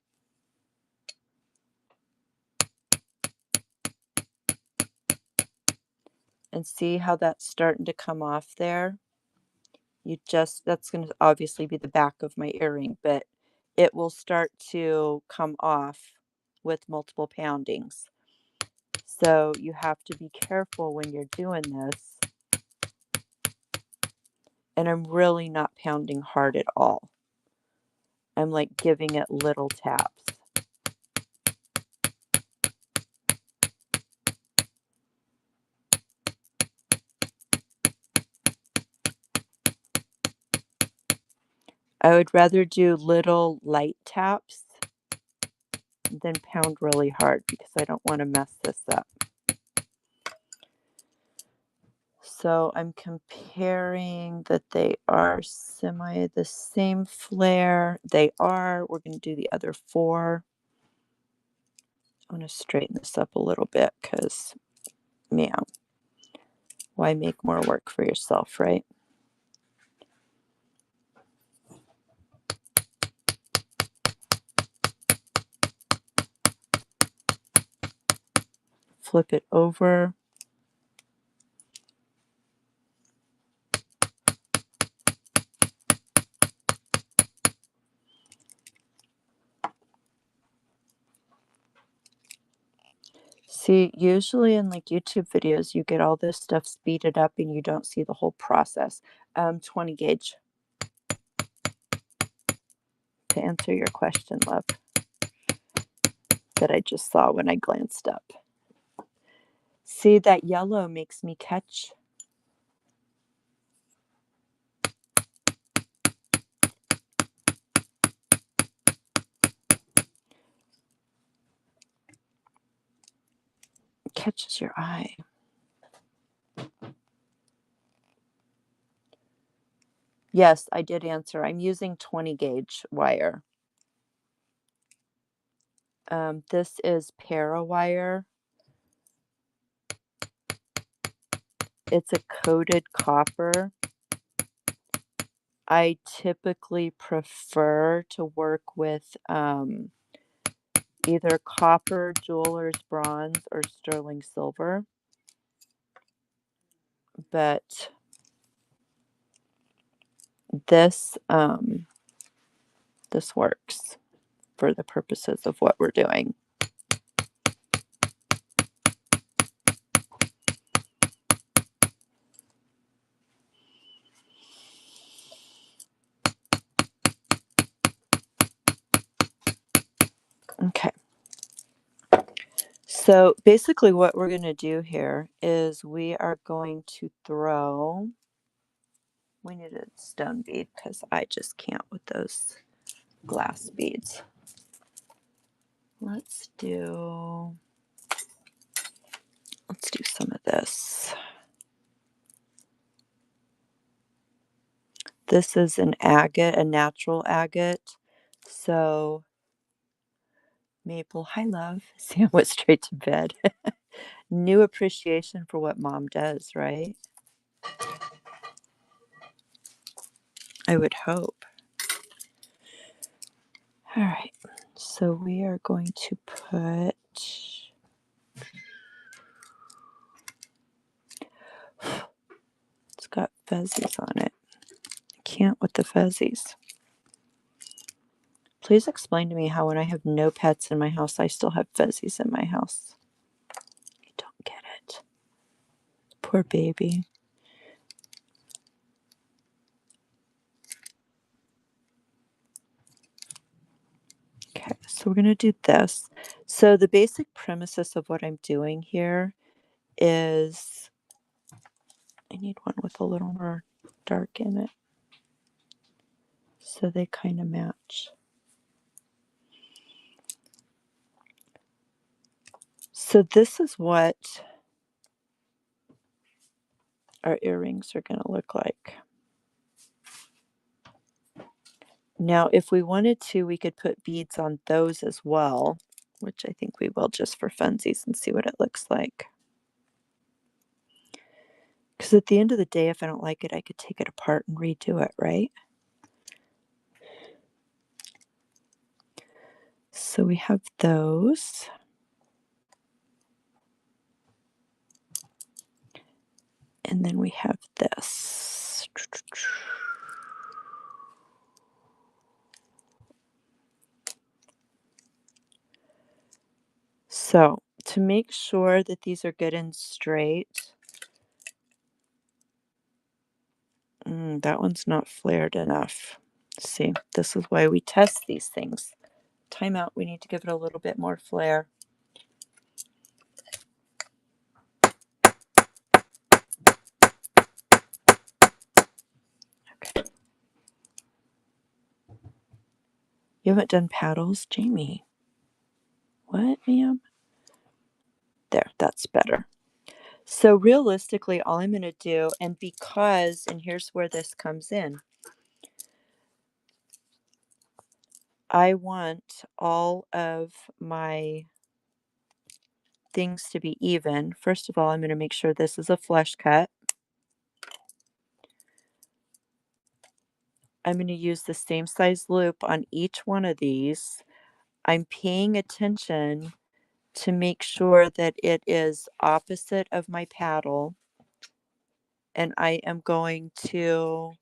And see how that's starting to come off there? That's going to obviously be the back of my earring, but it will start to come off with multiple poundings. So you have to be careful when you're doing this. And I'm really not pounding hard at all. I'm like giving it little taps. I would rather do little light taps than pound really hard because I don't want to mess this up. So I'm comparing that they are semi the same flare. They are. We're going to do the other 4. I want to straighten this up a little bit because, man, why make more work for yourself, right? Flip it over. See, usually in like YouTube videos, you get all this stuff speeded up and you don't see the whole process. 20 gauge. to answer your question, love, that I just saw when I glanced up. See, that yellow makes me catches your eye. Yes, I did answer. I'm using 20 gauge wire. This is Parawire. It's a coated copper. I typically prefer to work with either copper, jeweler's bronze, or sterling silver. But this this works for the purposes of what we're doing. Okay. So basically what we're going to do here is we are going to throw, we need a stone bead because I just can't with those glass beads. Let's do some of this. This is an agate, a natural agate. So Maple, hi love. Sam went straight to bed. New appreciation for what mom does, right? I would hope. All right. So we are going to put, it's got fuzzies on it. I can't with the fuzzies. Please explain to me how when I have no pets in my house, I still have fuzzies in my house. I don't get it. Poor baby. Okay, so we're going to do this. So the basic premises of what I'm doing here is I need one with a little more dark in it so they kind of match. So this is what our earrings are going to look like. Now, if we wanted to, we could put beads on those as well, which I think we will just for funsies and see what it looks like. Because at the end of the day, if I don't like it, I could take it apart and redo it, right? So we have those. And then we have this. So to make sure that these are good and straight, that one's not flared enough. See, this is why we test these things. Time out, we need to give it a little bit more flare. Okay. You haven't done paddles, Jamie? What, ma'am? There, that's better. So realistically, all I'm going to do, and here's where this comes in, I want all of my things to be even. First of all, I'm going to make sure this is a flush cut. I'm going to use the same size loop on each one of these. I'm paying attention to make sure that it is opposite of my paddle. And I am going to,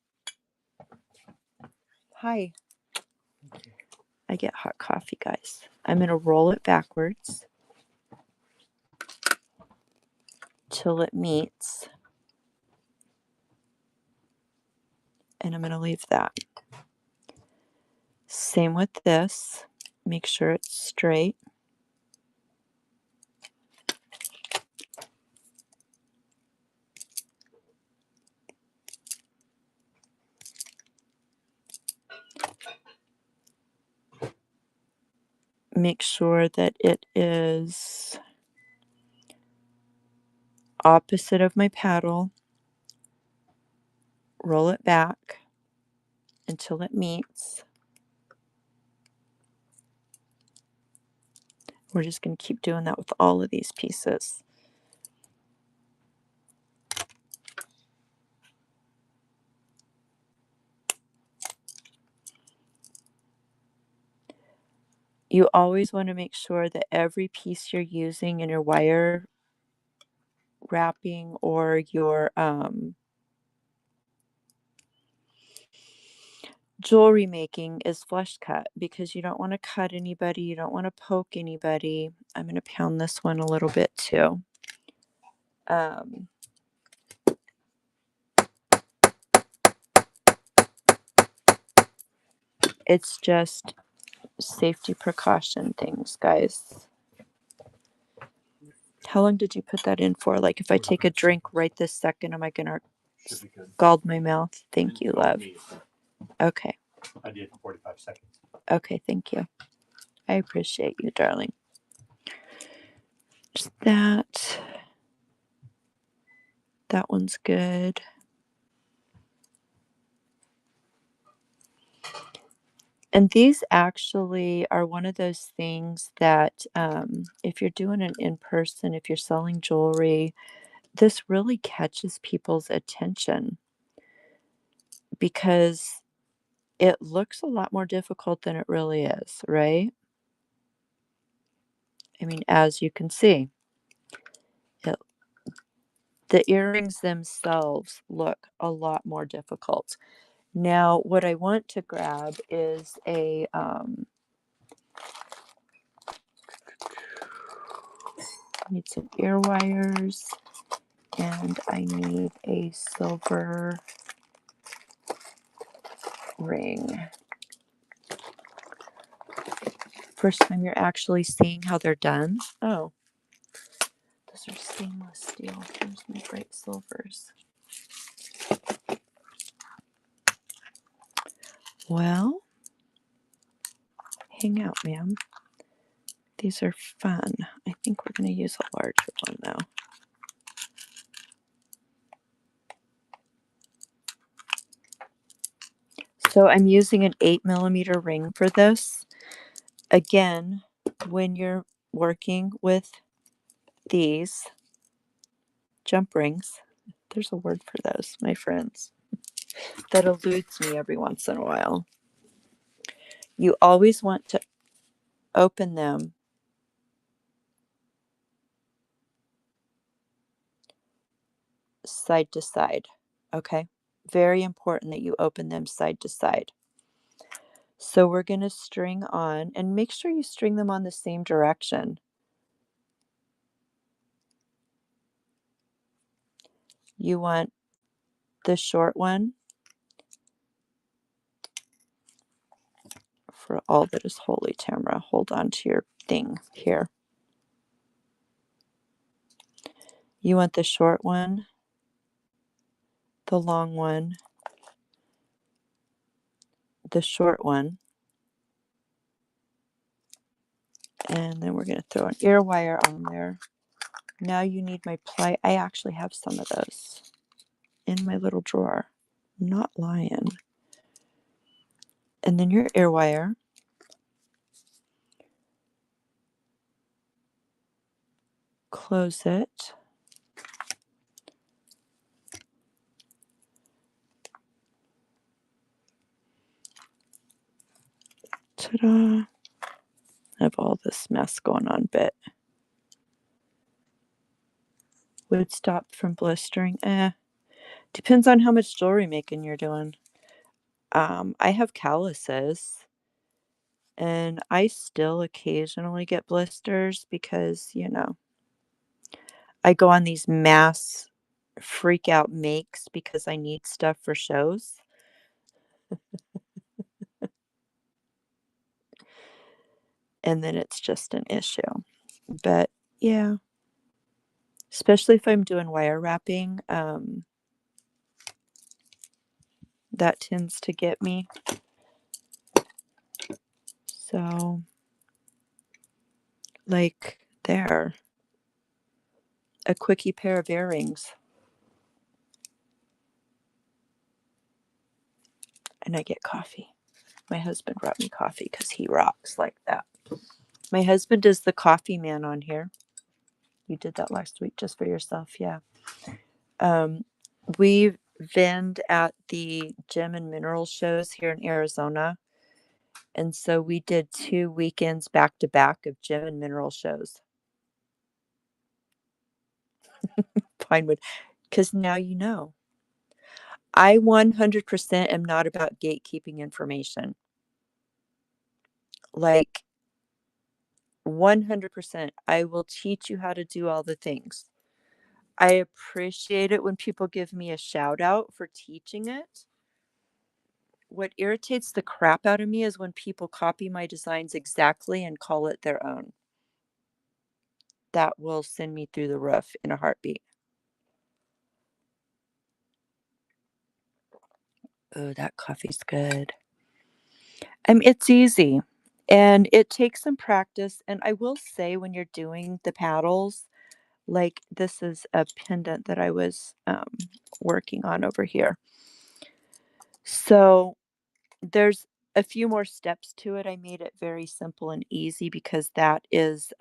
hi, I get hot coffee, guys. I'm going to roll it backwards till it meets. And I'm going to leave that. Same with this. Make sure it's straight. Make sure that it is opposite of my paddle. Roll it back until it meets. We're just going to keep doing that with all of these pieces. You always want to make sure that every piece you're using in your wire wrapping or your jewelry making is flush cut, because you don't want to cut anybody, you don't want to poke anybody. I'm going to pound this one a little bit too. It's just safety precaution things, guys. How long did you put that in for? Like, if I take a drink right this second, am I gonna scald my mouth? Thank you, love. Okay. I did for 45 seconds. Okay, thank you. I appreciate you, darling. Just that. That one's good. And these actually are one of those things that if you're doing it in person, if you're selling jewelry, this really catches people's attention, because it looks a lot more difficult than it really is, right? I mean, as you can see, it, the earrings themselves look a lot more difficult. Now, what I want to grab is a I need some ear wires, and I need a silver ring. First time you're actually seeing how they're done. Oh, those are stainless steel. Here's my bright silvers. Well, hang out, ma'am. These are fun. I think we're going to use a larger one though. So I'm using an 8mm ring for this. Again, when you're working with these jump rings, there's a word for those, my friends, that eludes me every once in a while. You always want to open them side to side, okay? Very important that you open them side to side. So we're going to string on, and make sure you string them on the same direction. You want the short one for all that is holy. Tamara, hold on to your thing here. You want the short one, the long one, the short one, and then we're going to throw an ear wire on there. Now you need my pliers. I actually have some of those in my little drawer. I'm not lying. And then your ear wire. Close it. Ta-da. I have all this mess going on, but would stop from blistering. Depends on how much jewelry making you're doing. I have calluses, and I still occasionally get blisters because, I go on these mass freak out makes because I need stuff for shows. and then it's just an issue. But yeah, especially if I'm doing wire wrapping, that tends to get me. So, like, there, a quickie pair of earrings, and I get coffee. My husband brought me coffee because he rocks like that. My husband is the coffee man on here. You did that last week just for yourself, yeah. Um, we vend at the gem and mineral shows here in Arizona. And so we did 2 weekends back to back of gem and mineral shows. Pinewood, because now you know. I 100% am not about gatekeeping information. Like 100%, I will teach you how to do all the things. I appreciate it when people give me a shout out for teaching it. What irritates the crap out of me is when people copy my designs exactly and call it their own. That will send me through the roof in a heartbeat. Oh, that coffee's good. It's easy and it takes some practice. And I will say, when you're doing the paddles, like this is a pendant that I was working on over here. So there's a few more steps to it. I made it very simple and easy because that is,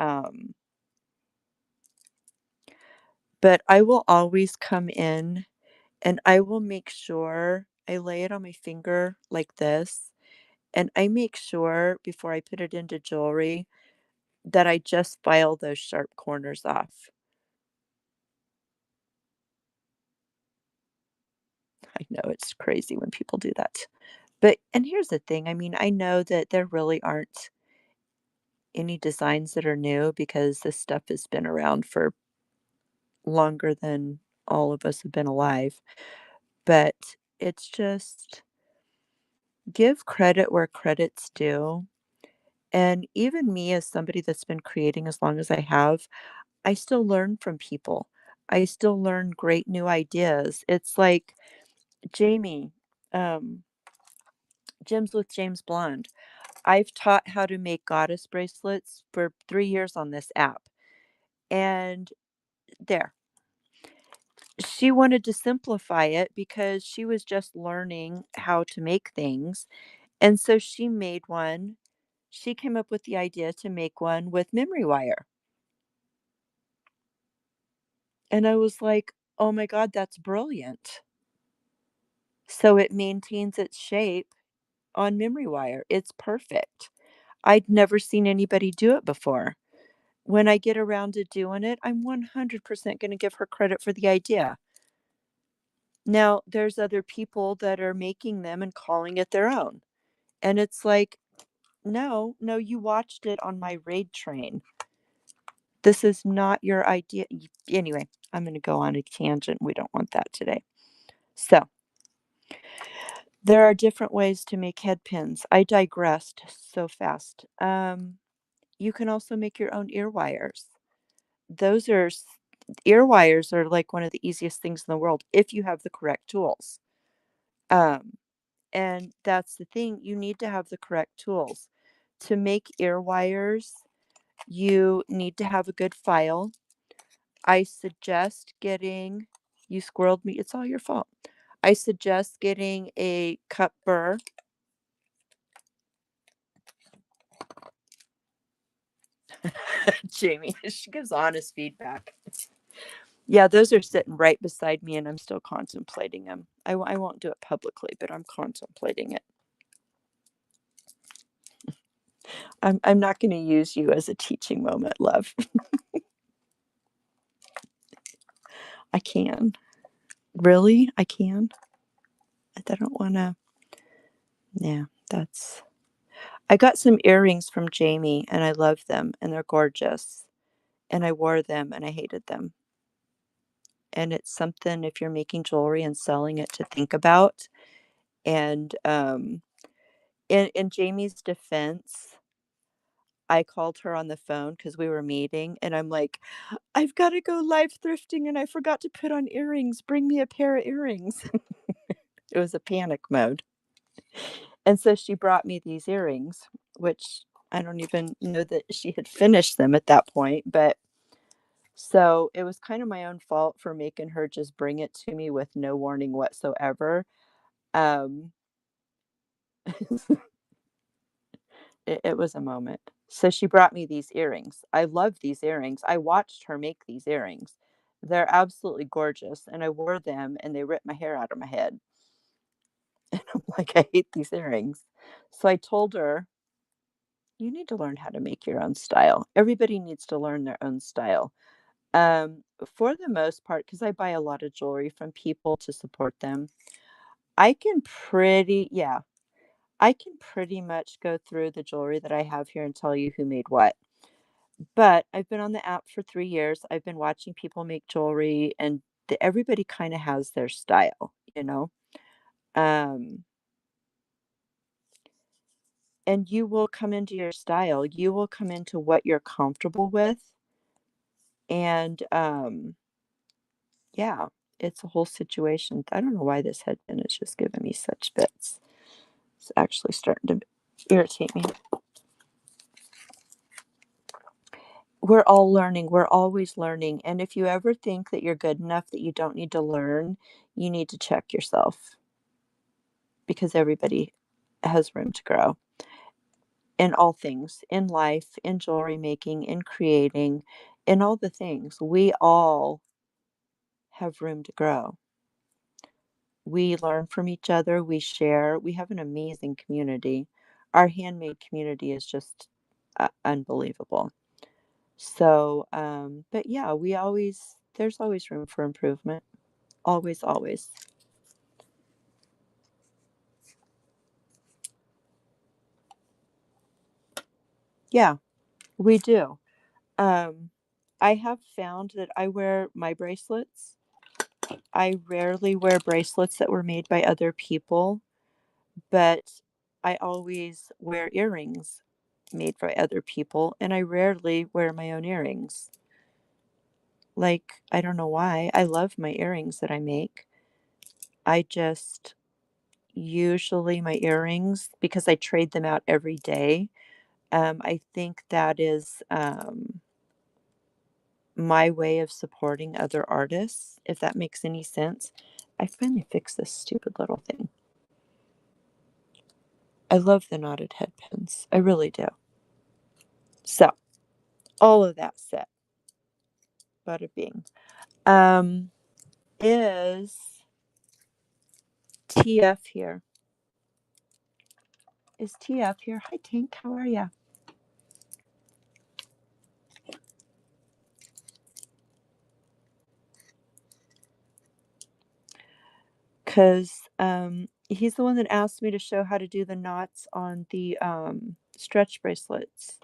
but I will always come in and I will make sure I lay it on my finger like this. And I make sure before I put it into jewelry that I just file those sharp corners off. I know it's crazy when people do that. But and here's the thing, I mean, I know that there really aren't any designs that are new because this stuff has been around for longer than all of us have been alive. But it's just give credit where credit's due. And even me, as somebody that's been creating as long as I have, I still learn from people. I still learn great new ideas. It's like Jamie, um, Gems with James Blonde. I've taught how to make goddess bracelets for 3 years on this app. And there, she wanted to simplify it because she was just learning how to make things. And so she made one. She came up with the idea to make one with memory wire. And I was like, oh my God, that's brilliant. So it maintains its shape on memory wire. It's perfect. I'd never seen anybody do it before. When I get around to doing it, I'm 100% going to give her credit for the idea. Now, there's other people that are making them and calling it their own. And it's like, no, no, you watched it on my raid train. This is not your idea. Anyway, I'm going to go on a tangent. We don't want that today. So, there are different ways to make head pins. I digressed so fast. You can also make your own ear wires. Those are ear wires are like one of the easiest things in the world if you have the correct tools. Um, and that's the thing, you need to have the correct tools. To make ear wires, you need to have a good file. I suggest getting, you squirreled me, it's all your fault. I suggest getting a cut burr. Jamie, she gives honest feedback. Yeah, those are sitting right beside me, and I'm still contemplating them. I won't do it publicly, but I'm contemplating it. I'm not going to use you as a teaching moment, love. I can. Really? I can? I don't want to. Yeah, that's. I got some earrings from Jamie, and I love them, and they're gorgeous. And I wore them, and I hated them. And it's something, if you're making jewelry and selling it, to think about. And in Jamie's defense, I called her on the phone because we were meeting, and I'm like, "I've gotta go live thrifting, and I forgot to put on earrings. Bring me a pair of earrings." It was a panic mode. And so she brought me these earrings, which I don't even know that she had finished them at that point, but so it was kind of my own fault for making her just bring it to me with no warning whatsoever. Um, it was a moment. So she brought me these earrings. I love these earrings. I watched her make these earrings. They're absolutely gorgeous, and I wore them, and they ripped my hair out of my head. And I'm like, I hate these earrings. So I told her, you need to learn how to make your own style. Everybody needs to learn their own style. For the most part, because I buy a lot of jewelry from people to support them, yeah, I can pretty much go through the jewelry that I have here and tell you who made what. But I've been on the app for 3 years. I've been watching people make jewelry, and everybody kind of has their style, you know? Um, and you will come into your style. You will come into what you're comfortable with. And yeah, it's a whole situation. I don't know why this headband is just giving me such fits. It's actually starting to irritate me. We're all learning. We're always learning. And if you ever think that you're good enough that you don't need to learn, you need to check yourself because everybody has room to grow in all things, in life, in jewelry making, in creating, in all the things. We all have room to grow. We learn from each other, we share, we have an amazing community. Our handmade community is just unbelievable. So, but yeah, there's always room for improvement. Always, always. Yeah, we do. Um, I have found that I wear my bracelets. I rarely wear bracelets that were made by other people, but I always wear earrings made by other people, and I rarely wear my own earrings. Like, I don't know why. I love my earrings that I make. I just usually my earrings because I trade them out every day. I think that is my way of supporting other artists, if that makes any sense. I finally fixed this stupid little thing. I love the knotted headpins. I really do. So, all of that said, bada bing. Um, is TF here? Is TF here? Hi, Tank. How are ya? Because he's the one that asked me to show how to do the knots on the stretch bracelets.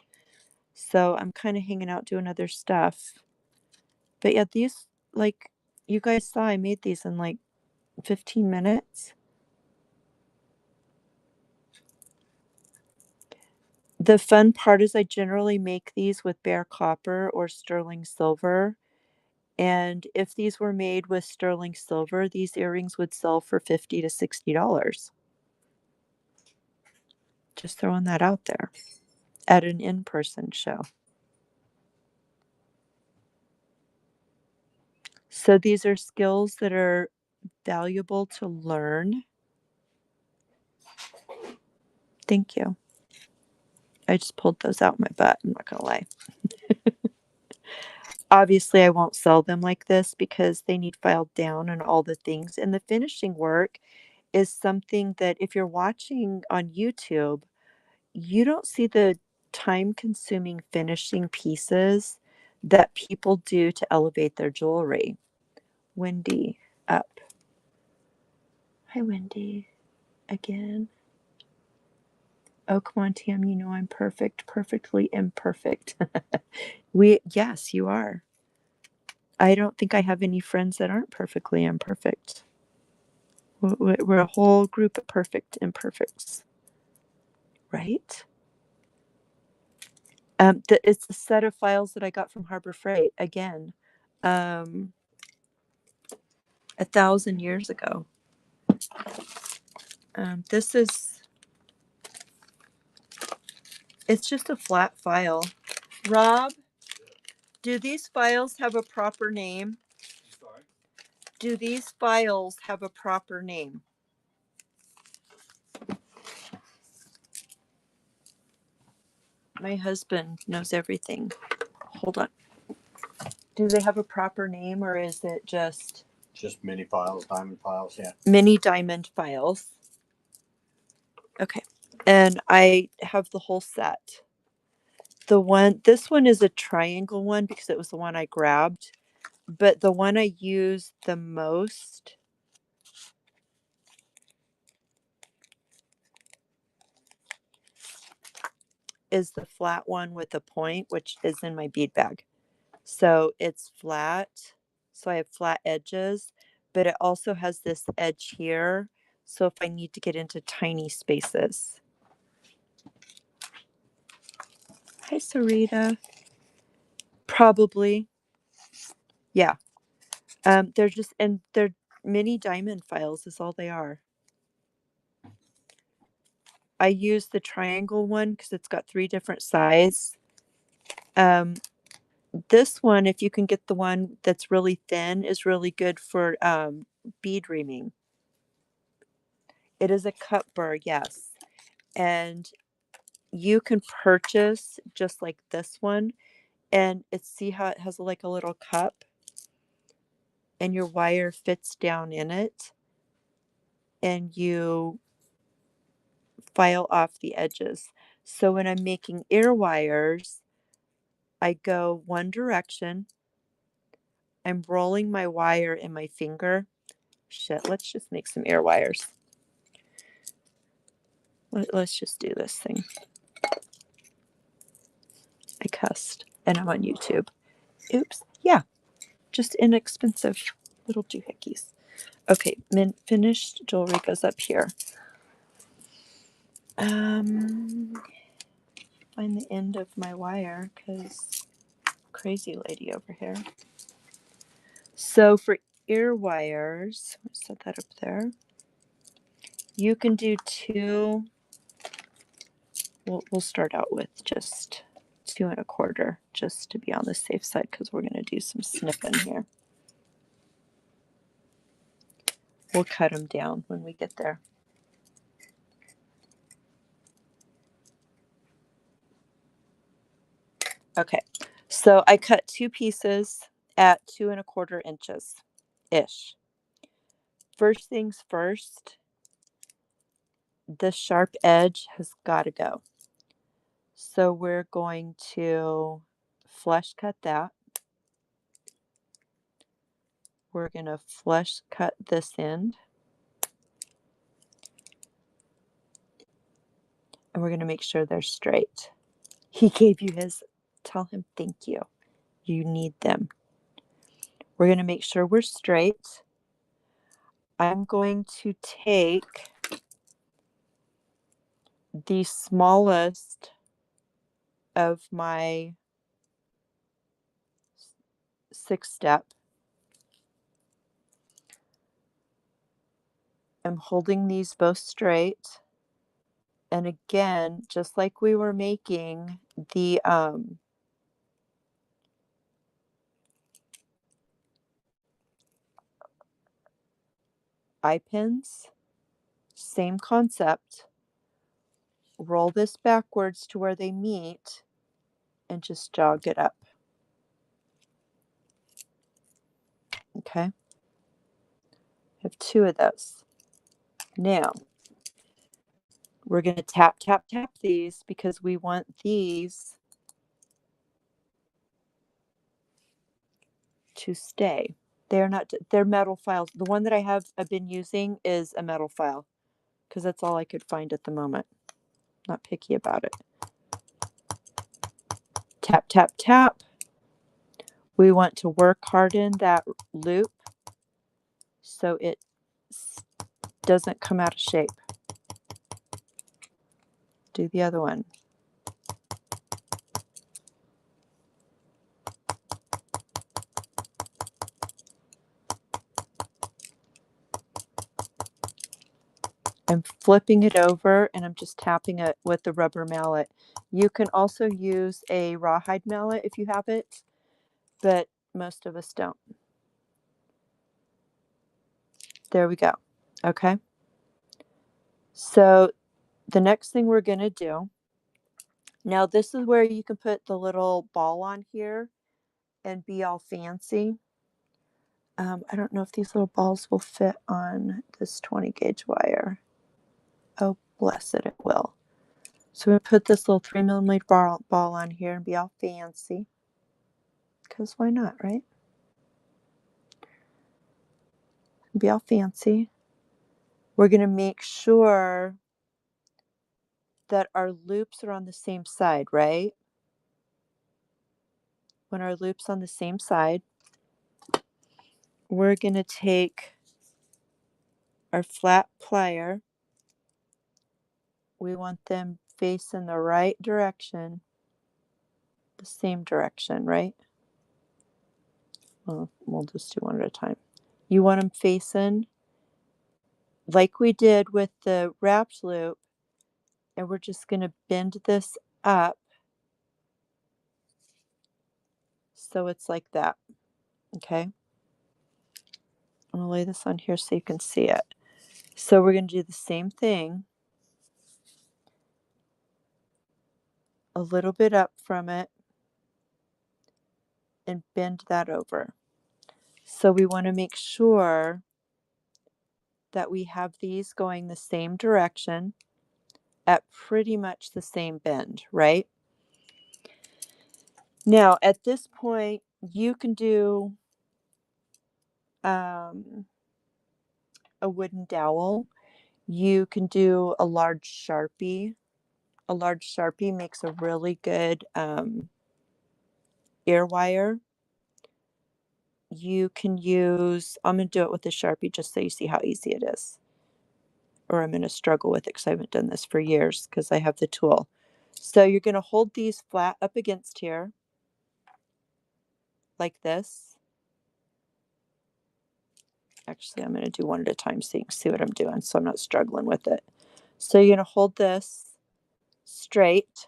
So I'm kind of hanging out doing other stuff. But yeah, these, like, you guys saw I made these in like 15 minutes. The fun part is I generally make these with bare copper or sterling silver. And if these were made with sterling silver, these earrings would sell for $50 to $60. Just throwing that out there at an in-person show. So these are skills that are valuable to learn. Thank you. I just pulled those out my butt, I'm not gonna lie. Obviously, I won't sell them like this because they need filed down and all the things. And the finishing work is something that if you're watching on YouTube, you don't see the time-consuming finishing pieces that people do to elevate their jewelry. Wendy, up. Hi, Wendy. Again. Oh, come on, Tam, you know I'm perfect, perfectly imperfect. Yes, you are. I don't think I have any friends that aren't perfectly imperfect. We're a whole group of perfect imperfects, right? It's the set of files that I got from Harbor Freight again, 1,000 years ago. This is, it's just a flat file. Rob, do these files have a proper name? Sorry? Do these files have a proper name? My husband knows everything. Hold on. Do they have a proper name, or is it just Just mini files, diamond files, yeah. mini diamond files? Okay. And I have the whole set. This one is a triangle one because it was the one I grabbed. But the one I use the most is the flat one with the point, which is in my bead bag. So it's flat. So I have flat edges, but it also has this edge here. So if I need to get into tiny spaces. Hi, Sarita. Probably. Yeah. They're mini diamond files is all they are. I use the triangle one because it's got 3 different sides. This one, if you can get the one that's really thin, is really good for bead reaming. It is a cup burr, yes. And you can purchase just like this one, and see how it has like a little cup and your wire fits down in it, and you file off the edges. So when I'm making ear wires, I go one direction. I'm rolling my wire in my finger. Shit, let's just make some ear wires. Let's just do this thing. I cussed, and I'm on YouTube. Oops. Yeah, just inexpensive little doohickeys. Okay, finished jewelry goes up here. Find the end of my wire because crazy lady over here. So for ear wires, set that up there. You can do 2. We'll start out with just 2 1/4, just to be on the safe side because we're going to do some snipping here. We'll cut them down when we get there. Okay, so I cut 2 pieces at 2 1/4 inches ish. First things first, the sharp edge has got to go. So we're going to flush cut that. We're going to flush cut this end. And we're going to make sure they're straight. He gave you his. Tell him thank you. You need them. We're going to make sure we're straight. I'm going to take the smallest of my 6-step. I'm holding these both straight. And again, just like we were making the eye pins, same concept. Roll this backwards to where they meet and just jog it up. Okay. I have 2 of those. Now, we're going to tap, tap, tap these because we want these to stay. They're metal files. The one that I've been using is a metal file because that's all I could find at the moment. Not picky about it. Tap, tap, tap. We want to work harden that loop so it doesn't come out of shape. Do the other one. I'm flipping it over and I'm just tapping it with the rubber mallet. You can also use a rawhide mallet if you have it, but most of us don't. There we go. Okay. So the next thing we're going to do, now this is where you can put the little ball on here and be all fancy. I don't know if these little balls will fit on this 20 gauge wire. Oh, bless it, it will. So we put this little 3mm ball on here and be all fancy. Because why not, right? Be all fancy. We're going to make sure that our loops are on the same side, right? When our loop's on the same side, we're going to take our flat plier. We want them facing the right direction, the same direction, right? Well, we'll just do one at a time. You want them facing like we did with the wrapped loop, and we're just going to bend this up so it's like that. Okay. I'm going to lay this on here so you can see it. So we're going to do the same thing, a little bit up from it, and bend that over. So we want to make sure that we have these going the same direction at pretty much the same bend, right? Now, at this point, you can do a wooden dowel. You can do a large Sharpie. A large Sharpie makes a really good ear wire. You can use, I'm going to do it with a Sharpie just so you see how easy it is. Or I'm going to struggle with it because I haven't done this for years because I have the tool. So you're going to hold these flat up against here, like this. Actually, I'm going to do one at a time so you can see what I'm doing so I'm not struggling with it. So you're going to hold this straight,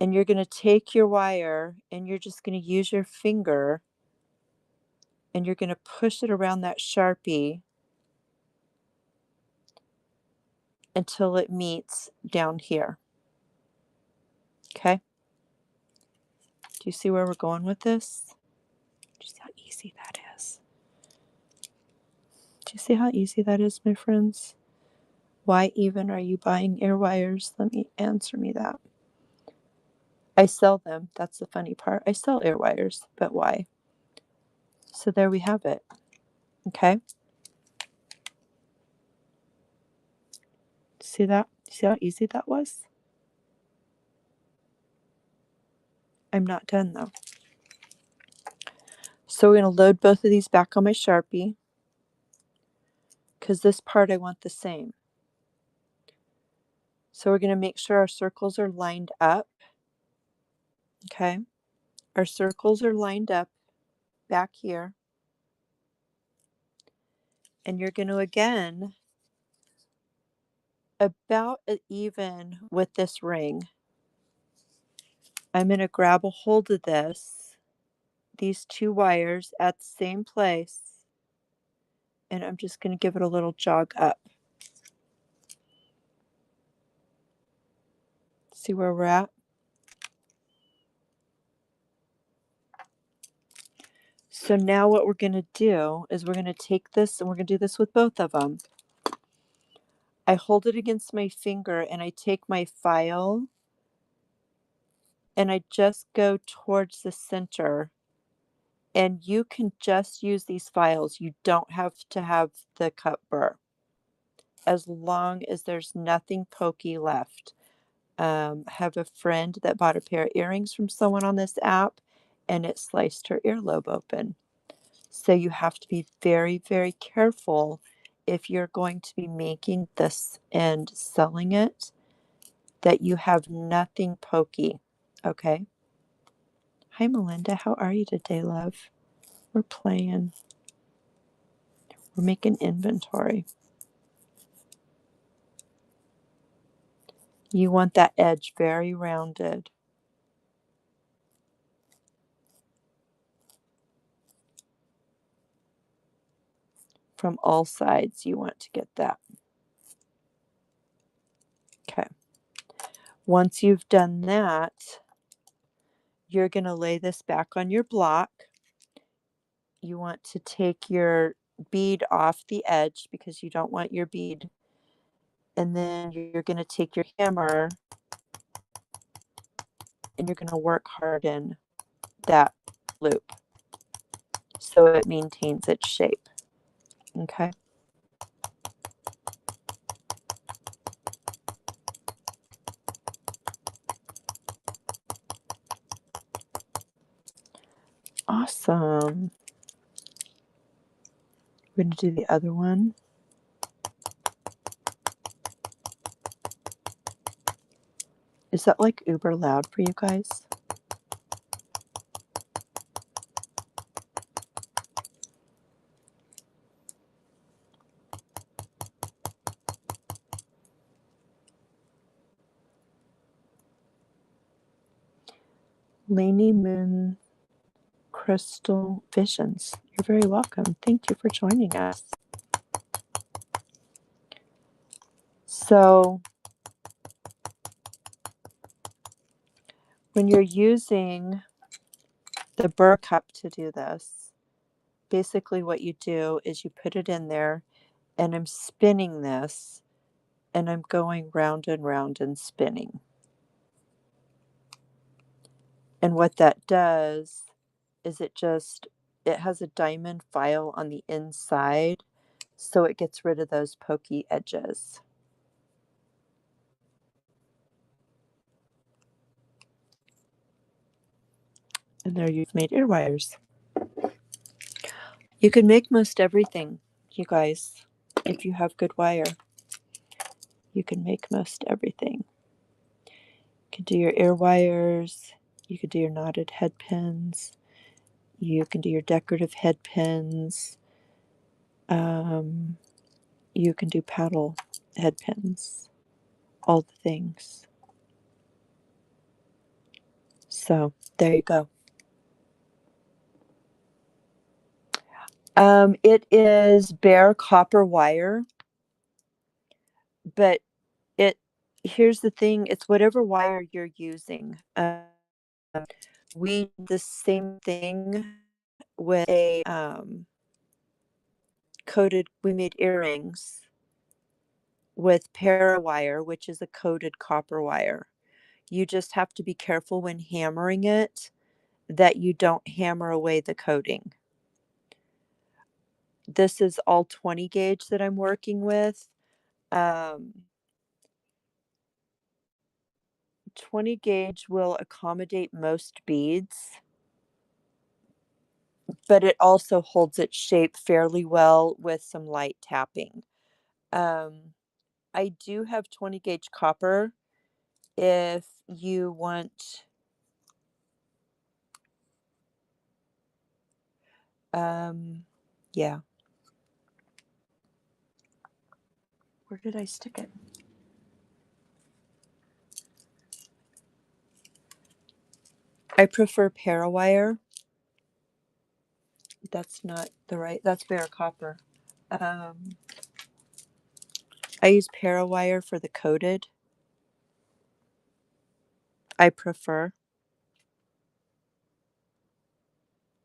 and you're going to take your wire and you're just going to use your finger and you're going to push it around that Sharpie until it meets down here. Okay? Do you see where we're going with this? Do you see how easy that is? Do you see how easy that is, my friends? Why even are you buying ear wires? Let me answer me that. I sell them. That's the funny part. I sell ear wires, but why? So there we have it. Okay? See that? See how easy that was? I'm not done though. So we're going to load both of these back on my Sharpie because this part I want the same. So we're going to make sure our circles are lined up. Okay? Our circles are lined up back here. And you're going to, again, about even with this ring, I'm going to grab a hold of these two wires at the same place, and I'm just going to give it a little jog up. See where we're at? So now what we're going to do is we're going to take this, and we're going to do this with both of them. I hold it against my finger, and I take my file, and I just go towards the center. And you can just use these files. You don't have to have the cut burr, as long as there's nothing pokey left. Have a friend that bought a pair of earrings from someone on this app, and it sliced her earlobe open. So you have to be very, very careful if you're going to be making this and selling it, that you have nothing pokey. Okay? Hi, Melinda. How are you today, love? We're playing. We're making inventory. You want that edge very rounded. From all sides, you want to get that. Okay. Once you've done that, you're going to lay this back on your block. You want to take your bead off the edge because you don't want your bead. And then you're going to take your hammer and you're going to work hard in that loop so it maintains its shape. Okay. Awesome. We're going to do the other one. Is that like uber loud for you guys? Lainey Moon Crystal Visions. You're very welcome. Thank you for joining us. So, when you're using the burr cup to do this, basically what you do is you put it in there, and I'm spinning this, and I'm going round and spinning. And what that does is it has a diamond file on the inside, so it gets rid of those pokey edges. And there you've made ear wires. You can make most everything, you guys. If you have good wire, you can make most everything. You can do your ear wires, you could do your knotted head pins, you can do your decorative head pins, you can do paddle head pins, all the things. So there you go. It is bare copper wire, but here's the thing, it's whatever wire you're using. We did the same thing with a we made earrings with parawire, which is a coated copper wire. You just have to be careful when hammering it that you don't hammer away the coating. This is all 20 gauge that I'm working with. 20 gauge will accommodate most beads, but it also holds its shape fairly well with some light tapping. I do have 20 gauge copper if you want. Yeah. Where did I stick it? I prefer parawire. That's not that's bare copper. I use parawire for the coated. I prefer.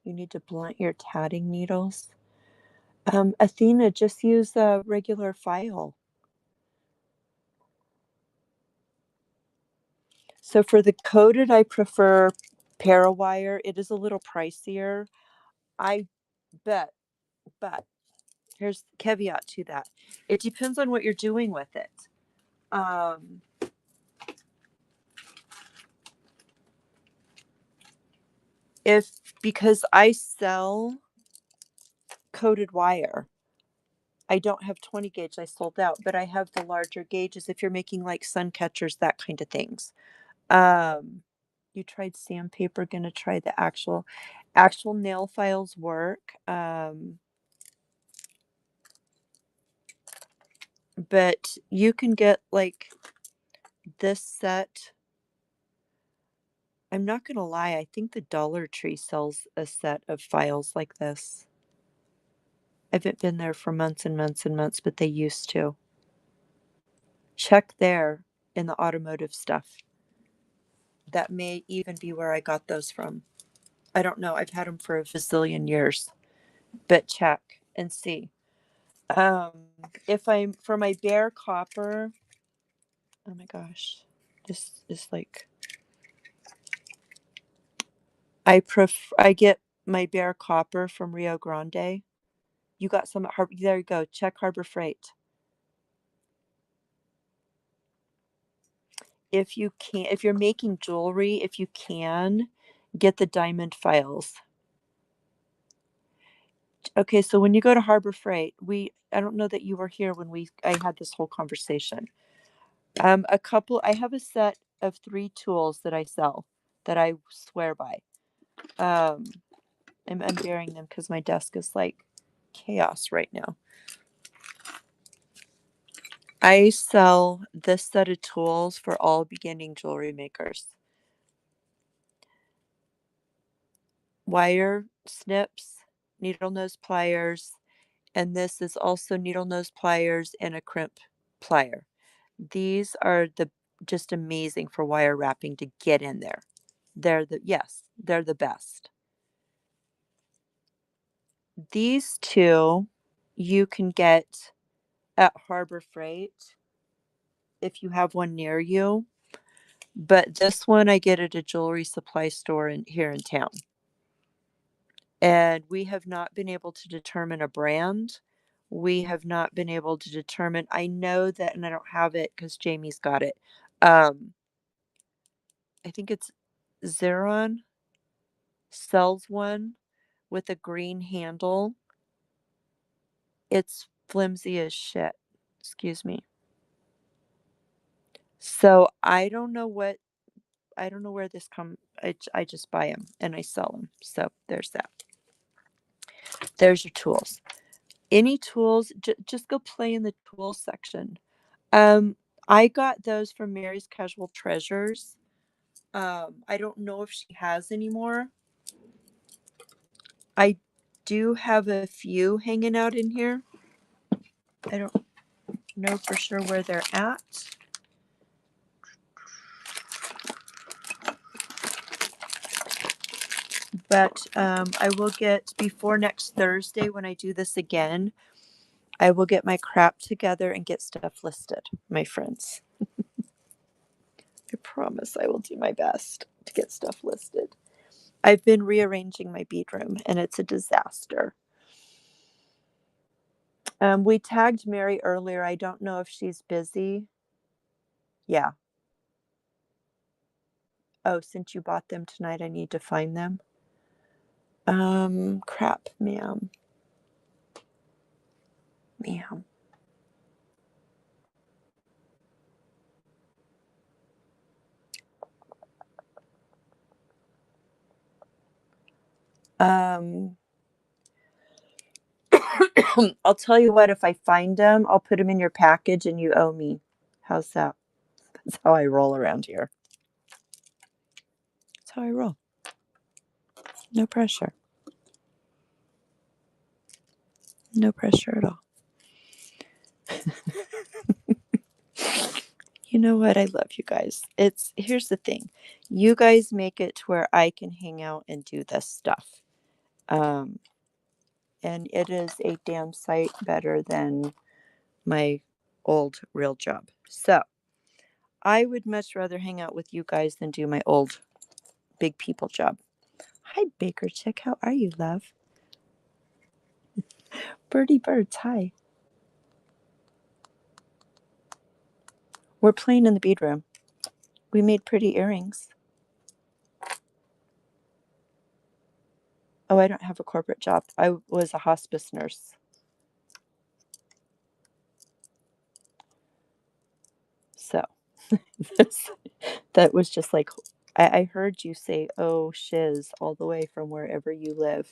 You need to blunt your tatting needles. Athena, just use a regular file. So for the coated, I prefer parawire. It is a little pricier. I bet, but here's the caveat to that. It depends on what you're doing with it. Because I sell coated wire, I don't have 20 gauge, I sold out, but I have the larger gauges if you're making like sun catchers, that kind of things. You tried sandpaper, gonna try the actual nail files work. But you can get like this set, I'm not gonna lie, I think the Dollar Tree sells a set of files like this. I haven't been there for months and months and months, but they used to. Check there in the automotive stuff. That may even be where I got those from. I don't know. I've had them for a bazillion years, but check and see. Um, if I'm for my bare copper, oh my gosh, this is like I get my bare copper from Rio Grande. You got some at Harbor. There you go. Check Harbor Freight. If you can, if you're making jewelry, if you can, get the diamond files. Okay, so when you go to Harbor Freight, I don't know that you were here when I had this whole conversation. I have a set of 3 tools that I sell that I swear by. Um, I'm unbearing them because my desk is like chaos right now. I sell this set of tools for all beginning jewelry makers. Wire snips, needle nose pliers, and this is also needle nose pliers and a crimp plier. These are just amazing for wire wrapping to get in there. They're the best. These two you can get at Harbor Freight if you have one near you, but this one I get at a jewelry supply store here in town. And we have not been able to determine a brand. We have not been able to determine. I know that, and I don't have it because Jamie's got it. I think it's Xeron sells one with a green handle. It's flimsy as shit. Excuse me. So I don't know where this come. I just buy them and I sell them. So there's that. There's your tools. Any tools, just go play in the tools section. Um, I got those from Mary's Casual Treasures. I don't know if she has anymore. I do have a few hanging out in here. I don't know for sure where they're at. But I will get, before next Thursday when I do this again, I will get my crap together and get stuff listed, my friends. I promise I will do my best to get stuff listed. I've been rearranging my beadroom and it's a disaster. We tagged Mary earlier. I don't know if she's busy. Yeah. Oh, since you bought them tonight, I need to find them. Crap, ma'am. Ma'am. Um, I'll tell you what, if I find them, I'll put them in your package and you owe me. How's that? That's how I roll around here. That's how I roll. No pressure. No pressure at all. You know what? I love you guys. Here's the thing. You guys make it to where I can hang out and do this stuff. And it is a damn sight better than my old real job. So I would much rather hang out with you guys than do my old big people job. Hi, Baker Chick. How are you, love? Birdie Birds, hi. We're playing in the bead room. We made pretty earrings. Oh, I don't have a corporate job. I was a hospice nurse. So that was just like, I heard you say, oh, shiz, all the way from wherever you live.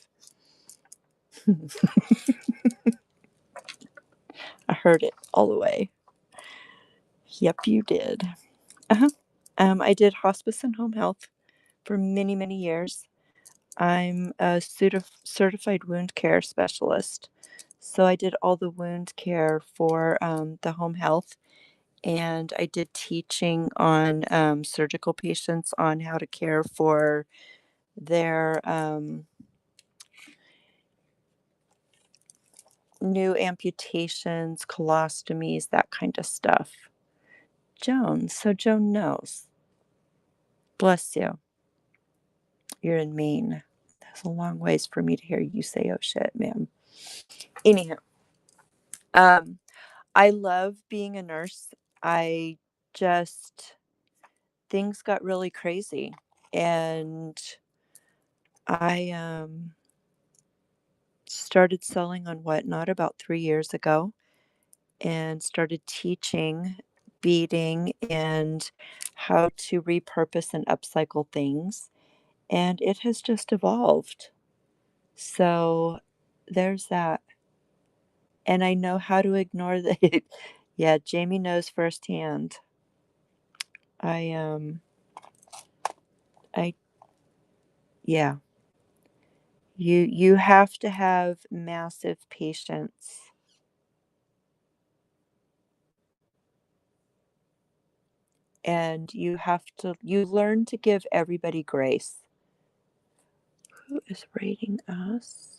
I heard it all the way. Yep, you did. Uh-huh. I did hospice and home health for many, many years. I'm a certified wound care specialist. So I did all the wound care for the home health, and I did teaching on surgical patients on how to care for their new amputations, colostomies, that kind of stuff. Joan, so Joan knows. Bless you. You're in Maine. That's a long ways for me to hear you say, oh shit, ma'am. Anyhow, um, I love being a nurse. I just, things got really crazy. And I started selling on Whatnot about 3 years ago and started teaching beading and how to repurpose and upcycle things. And it has just evolved. So there's that. And I know how to ignore the yeah, Jamie knows firsthand. I I yeah. You have to have massive patience, and you learn to give everybody grace. Who is rating us?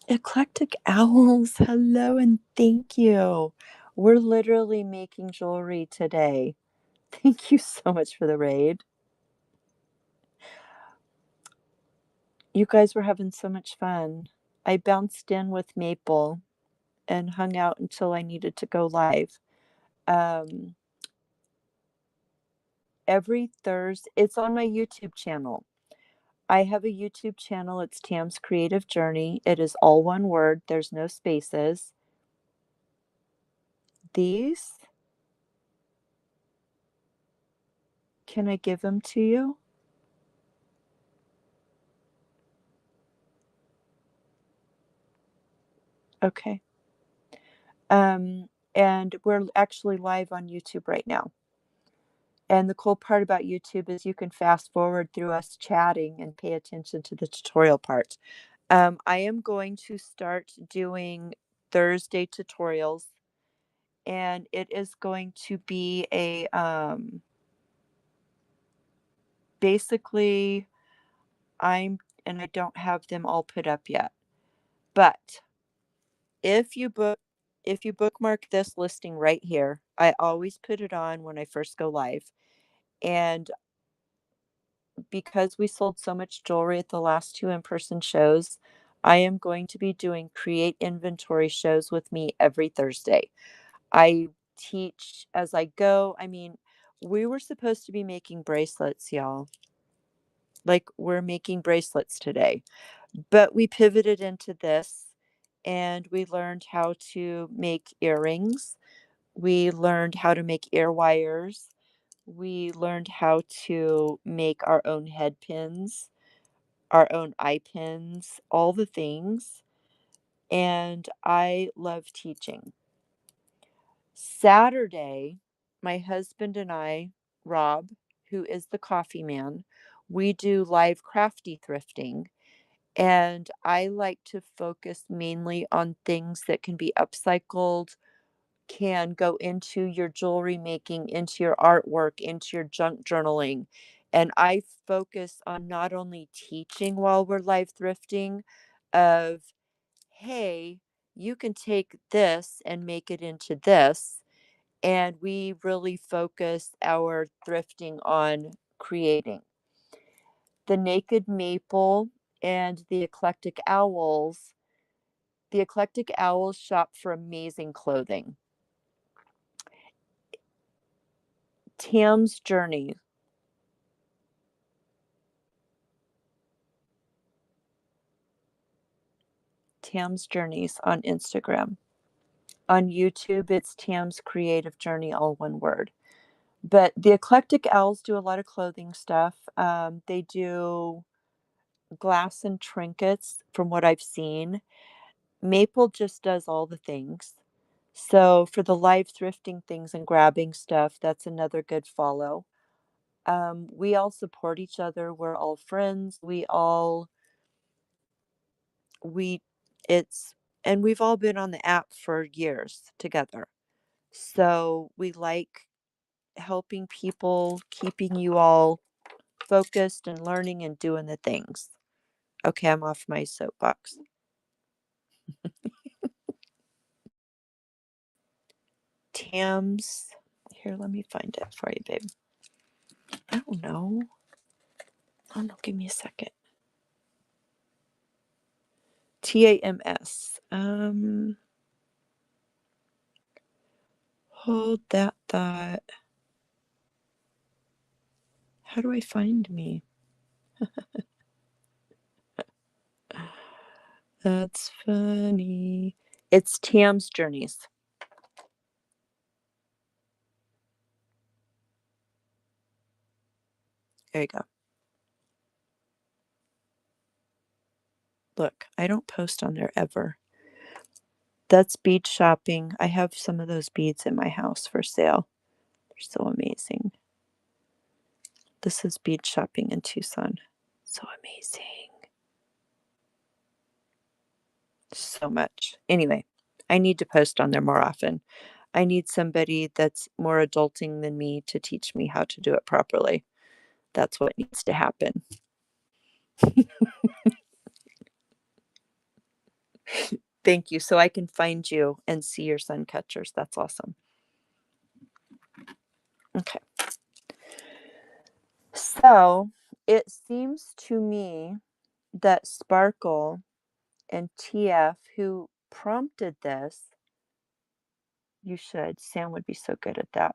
Eclectic Owls, hello and thank you. We're literally making jewelry today. Thank you so much for the raid. You guys were having so much fun. I bounced in with Maple and hung out until I needed to go live. Um, every Thursday, it's on my YouTube channel. I have a YouTube channel. It's Tam's Creative Journey. It is all one word, there's no spaces. These, can I give them to you? Okay. And we're actually live on YouTube right now. And the cool part about YouTube is you can fast forward through us chatting and pay attention to the tutorial part. I am going to start doing Thursday tutorials, and it is going to be a basically I'm and I don't have them all put up yet. But if you book if you bookmark this listing right here, I always put it on when I first go live. And because we sold so much jewelry at the last two in-person shows, I am going to be doing create inventory shows with me every Thursday. I teach as I go. I mean, we were supposed to be making bracelets, y'all. Like we're making bracelets today, but we pivoted into this and we learned how to make earrings. We learned how to make ear wires. We learned how to make our own head pins, our own eye pins, all the things. And I love teaching. Saturday, my husband and I, Rob, who is the coffee man, we do live crafty thrifting. And I like to focus mainly on things that can be upcycled, can go into your jewelry making, into your artwork, into your junk journaling. And I focus on not only teaching while we're live thrifting of, hey, you can take this and make it into this. And we really focus our thrifting on creating. The Naked Maple and the Eclectic Owls shop for amazing clothing. Tam's Journey. Tam's Journeys on Instagram. On YouTube, it's Tam's Creative Journey, all one word. But the Eclectic Owls do a lot of clothing stuff. They do glass and trinkets from what I've seen. Maple just does all the things. So for the live thrifting things and grabbing stuff, that's another good follow. We all support each other. We're all friends. We it's and we've all been on the app for years together. So we like helping people, keeping you all focused and learning and doing the things. Okay, I'm off my soapbox. Tams. Here, let me find it for you, babe. I don't know. Oh no, give me a second. TAMS. Hold that thought. How do I find me? That's funny. It's Tam's Journeys. There you go. Look, I don't post on there ever. That's bead shopping. I have some of those beads in my house for sale. They're so amazing. This is bead shopping in Tucson. So amazing. So much. Anyway, I need to post on there more often. I need somebody that's more adulting than me to teach me how to do it properly. That's what needs to happen. Thank you. So I can find you and see your sun catchers. That's awesome. Okay. So it seems to me that Sparkle and TF, who prompted this, you should. Sam would be so good at that.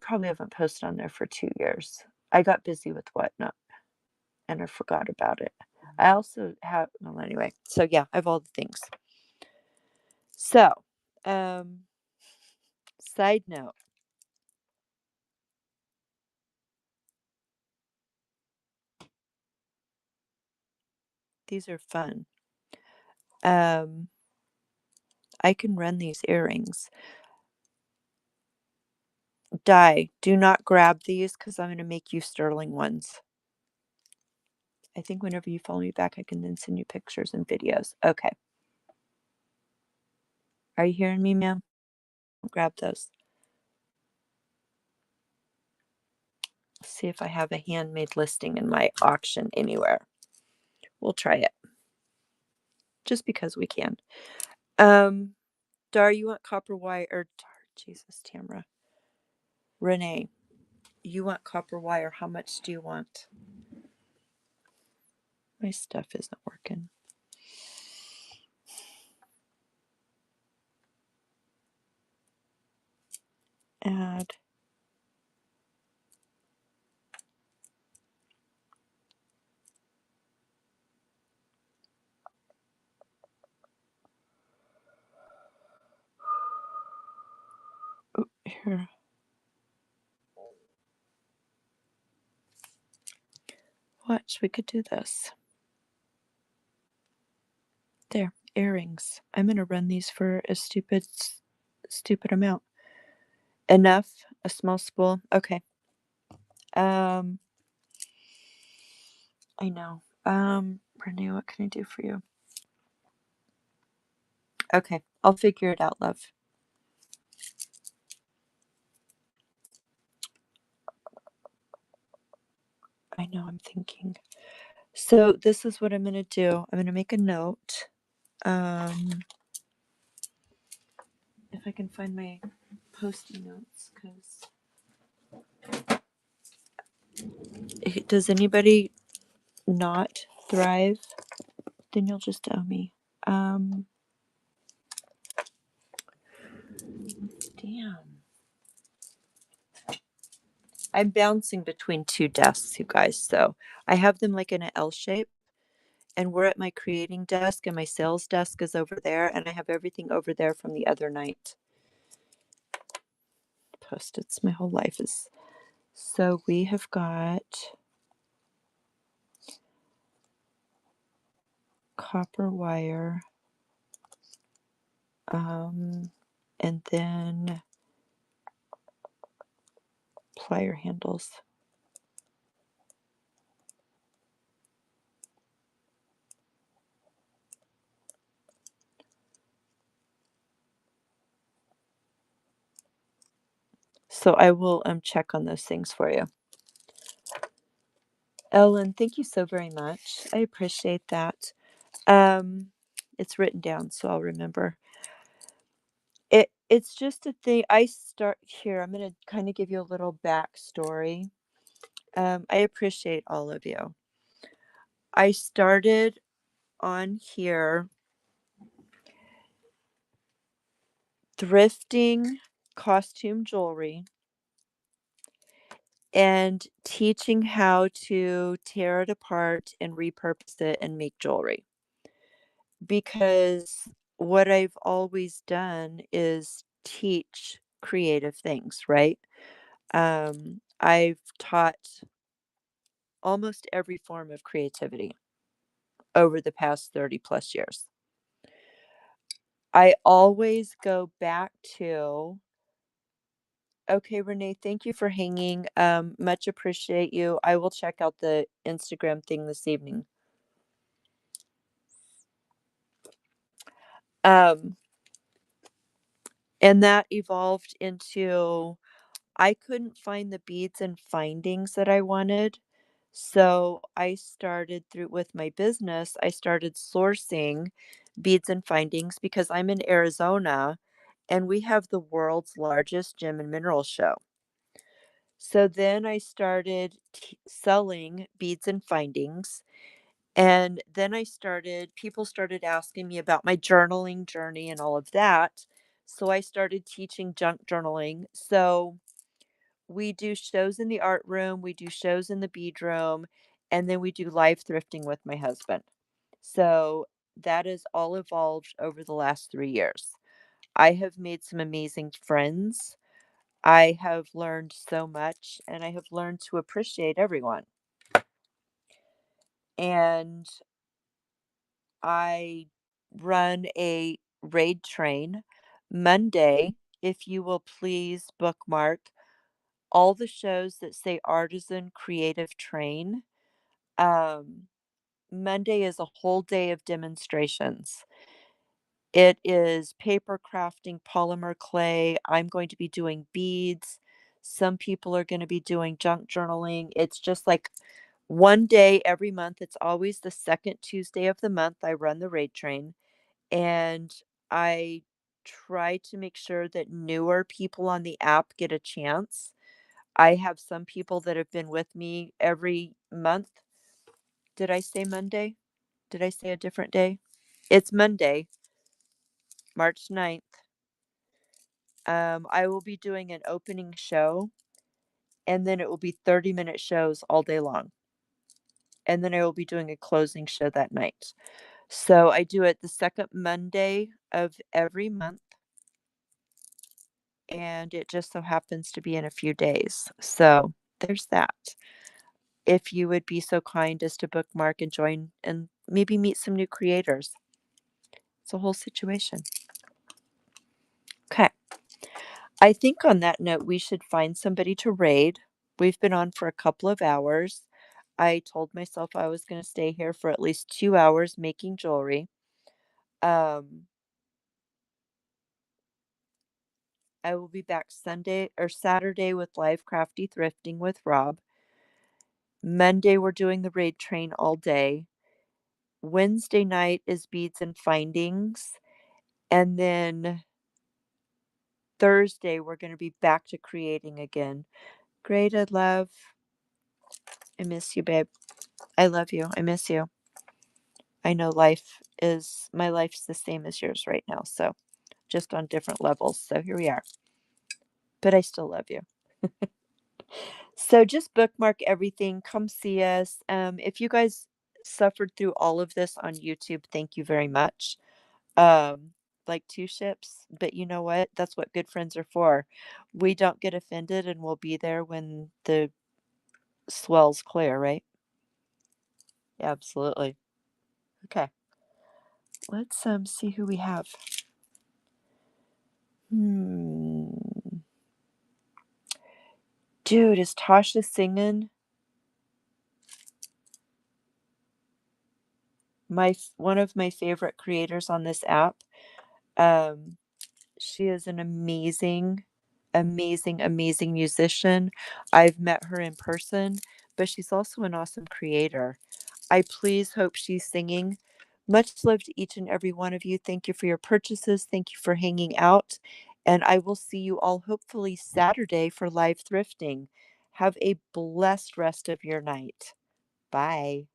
Probably haven't posted on there for 2 years. I got busy with whatnot and I forgot about it. I also have, well, anyway. So yeah, I have all the things. So, side note. These are fun. I can run these earrings. Di, do not grab these because I'm going to make you sterling ones. I think whenever you follow me back, I can then send you pictures and videos. Okay. Are you hearing me, ma'am? Grab those. See if I have a handmade listing in my auction anywhere. We'll try it. Just because we can. Dar, you want copper wire or Jesus, Tamra. Renee, you want copper wire. How much do you want? My stuff isn't working. Add. Oh, here. Watch, we could do this. There, earrings. I'm gonna run these for a stupid amount. Enough? A small spool? Okay. I know. Renee, what can I do for you? Okay, I'll figure it out, love. I know, I'm thinking. So this is what I'm gonna do. I'm gonna make a note. If I can find my Post-it notes, because does anybody not thrive? Then you'll just owe me. Damn. I'm bouncing between 2 desks, you guys. So I have them like in an L shape, and we're at my creating desk, and my sales desk is over there, and I have everything over there from the other night. Post-its. My whole life is So we have got copper wire, and then plier handles. So I will check on those things for you. Ellen, thank you so very much. I appreciate that. It's written down, so I'll remember. It's just a thing. I start here. I'm gonna kind of give you a little backstory. I appreciate all of you. I started on here thrifting costume jewelry and teaching how to tear it apart and repurpose it and make jewelry. Because what I've always done is teach creative things, right? I've taught almost every form of creativity over the past 30 plus years. I always go back to, okay, Renee, thank you for hanging. Much appreciate you. I will check out the Instagram thing this evening. Um, and that evolved into I couldn't find the beads and findings that I wanted. So I started through with my business, I started sourcing beads and findings because I'm in Arizona and we have the world's largest gem and mineral show. So then I started selling beads and findings. And then people started asking me about my journaling journey and all of that. So I started teaching junk journaling. So we do shows in the art room, we do shows in the bead room, and then we do live thrifting with my husband. So that has all evolved over the last 3 years. I have made some amazing friends. I have learned so much and I have learned to appreciate everyone. And I run a raid train Monday. If you will please bookmark all the shows that say Artisan Creative Train. Um, Monday is a whole day of demonstrations. It is paper crafting, polymer clay. I'm going to be doing beads. Some people are going to be doing junk journaling. It's just like one day every month. It's always the second Tuesday of the month. I run the raid train and I try to make sure that newer people on the app get a chance. I have some people that have been with me every month. Did I say Monday? Did I say a different day? It's Monday, March 9th. I will be doing an opening show and then it will be 30-minute shows all day long. And then I will be doing a closing show that night. So I do it the second Monday of every month. And it just so happens to be in a few days. So there's that. If you would be so kind as to bookmark and join and maybe meet some new creators. It's a whole situation. Okay. I think on that note, we should find somebody to raid. We've been on for a couple of hours. I told myself I was going to stay here for at least 2 hours making jewelry. Um, I will be back Sunday or Saturday with Live Crafty Thrifting with Rob. Monday, we're doing the raid train all day. Wednesday night is beads and findings. And then Thursday, we're going to be back to creating again. Great, I love. I miss you, babe. I love you. I miss you. I know my life's the same as yours right now. So just on different levels. So here we are. But I still love you. So just bookmark everything. Come see us. If you guys suffered through all of this on YouTube, thank you very much. Um, like 2 ships, but you know what? That's what good friends are for. We don't get offended and we'll be there when the swell's clear, right? Yeah, absolutely. Okay. Let's see who we have. Hmm. Dude, is Tasha singing? One of my favorite creators on this app. Um, she is an amazing, amazing, amazing musician. I've met her in person, but she's also an awesome creator. I please hope she's singing. Much love to each and every one of you. Thank you for your purchases. Thank you for hanging out. And I will see you all hopefully Saturday for live thrifting. Have a blessed rest of your night. Bye.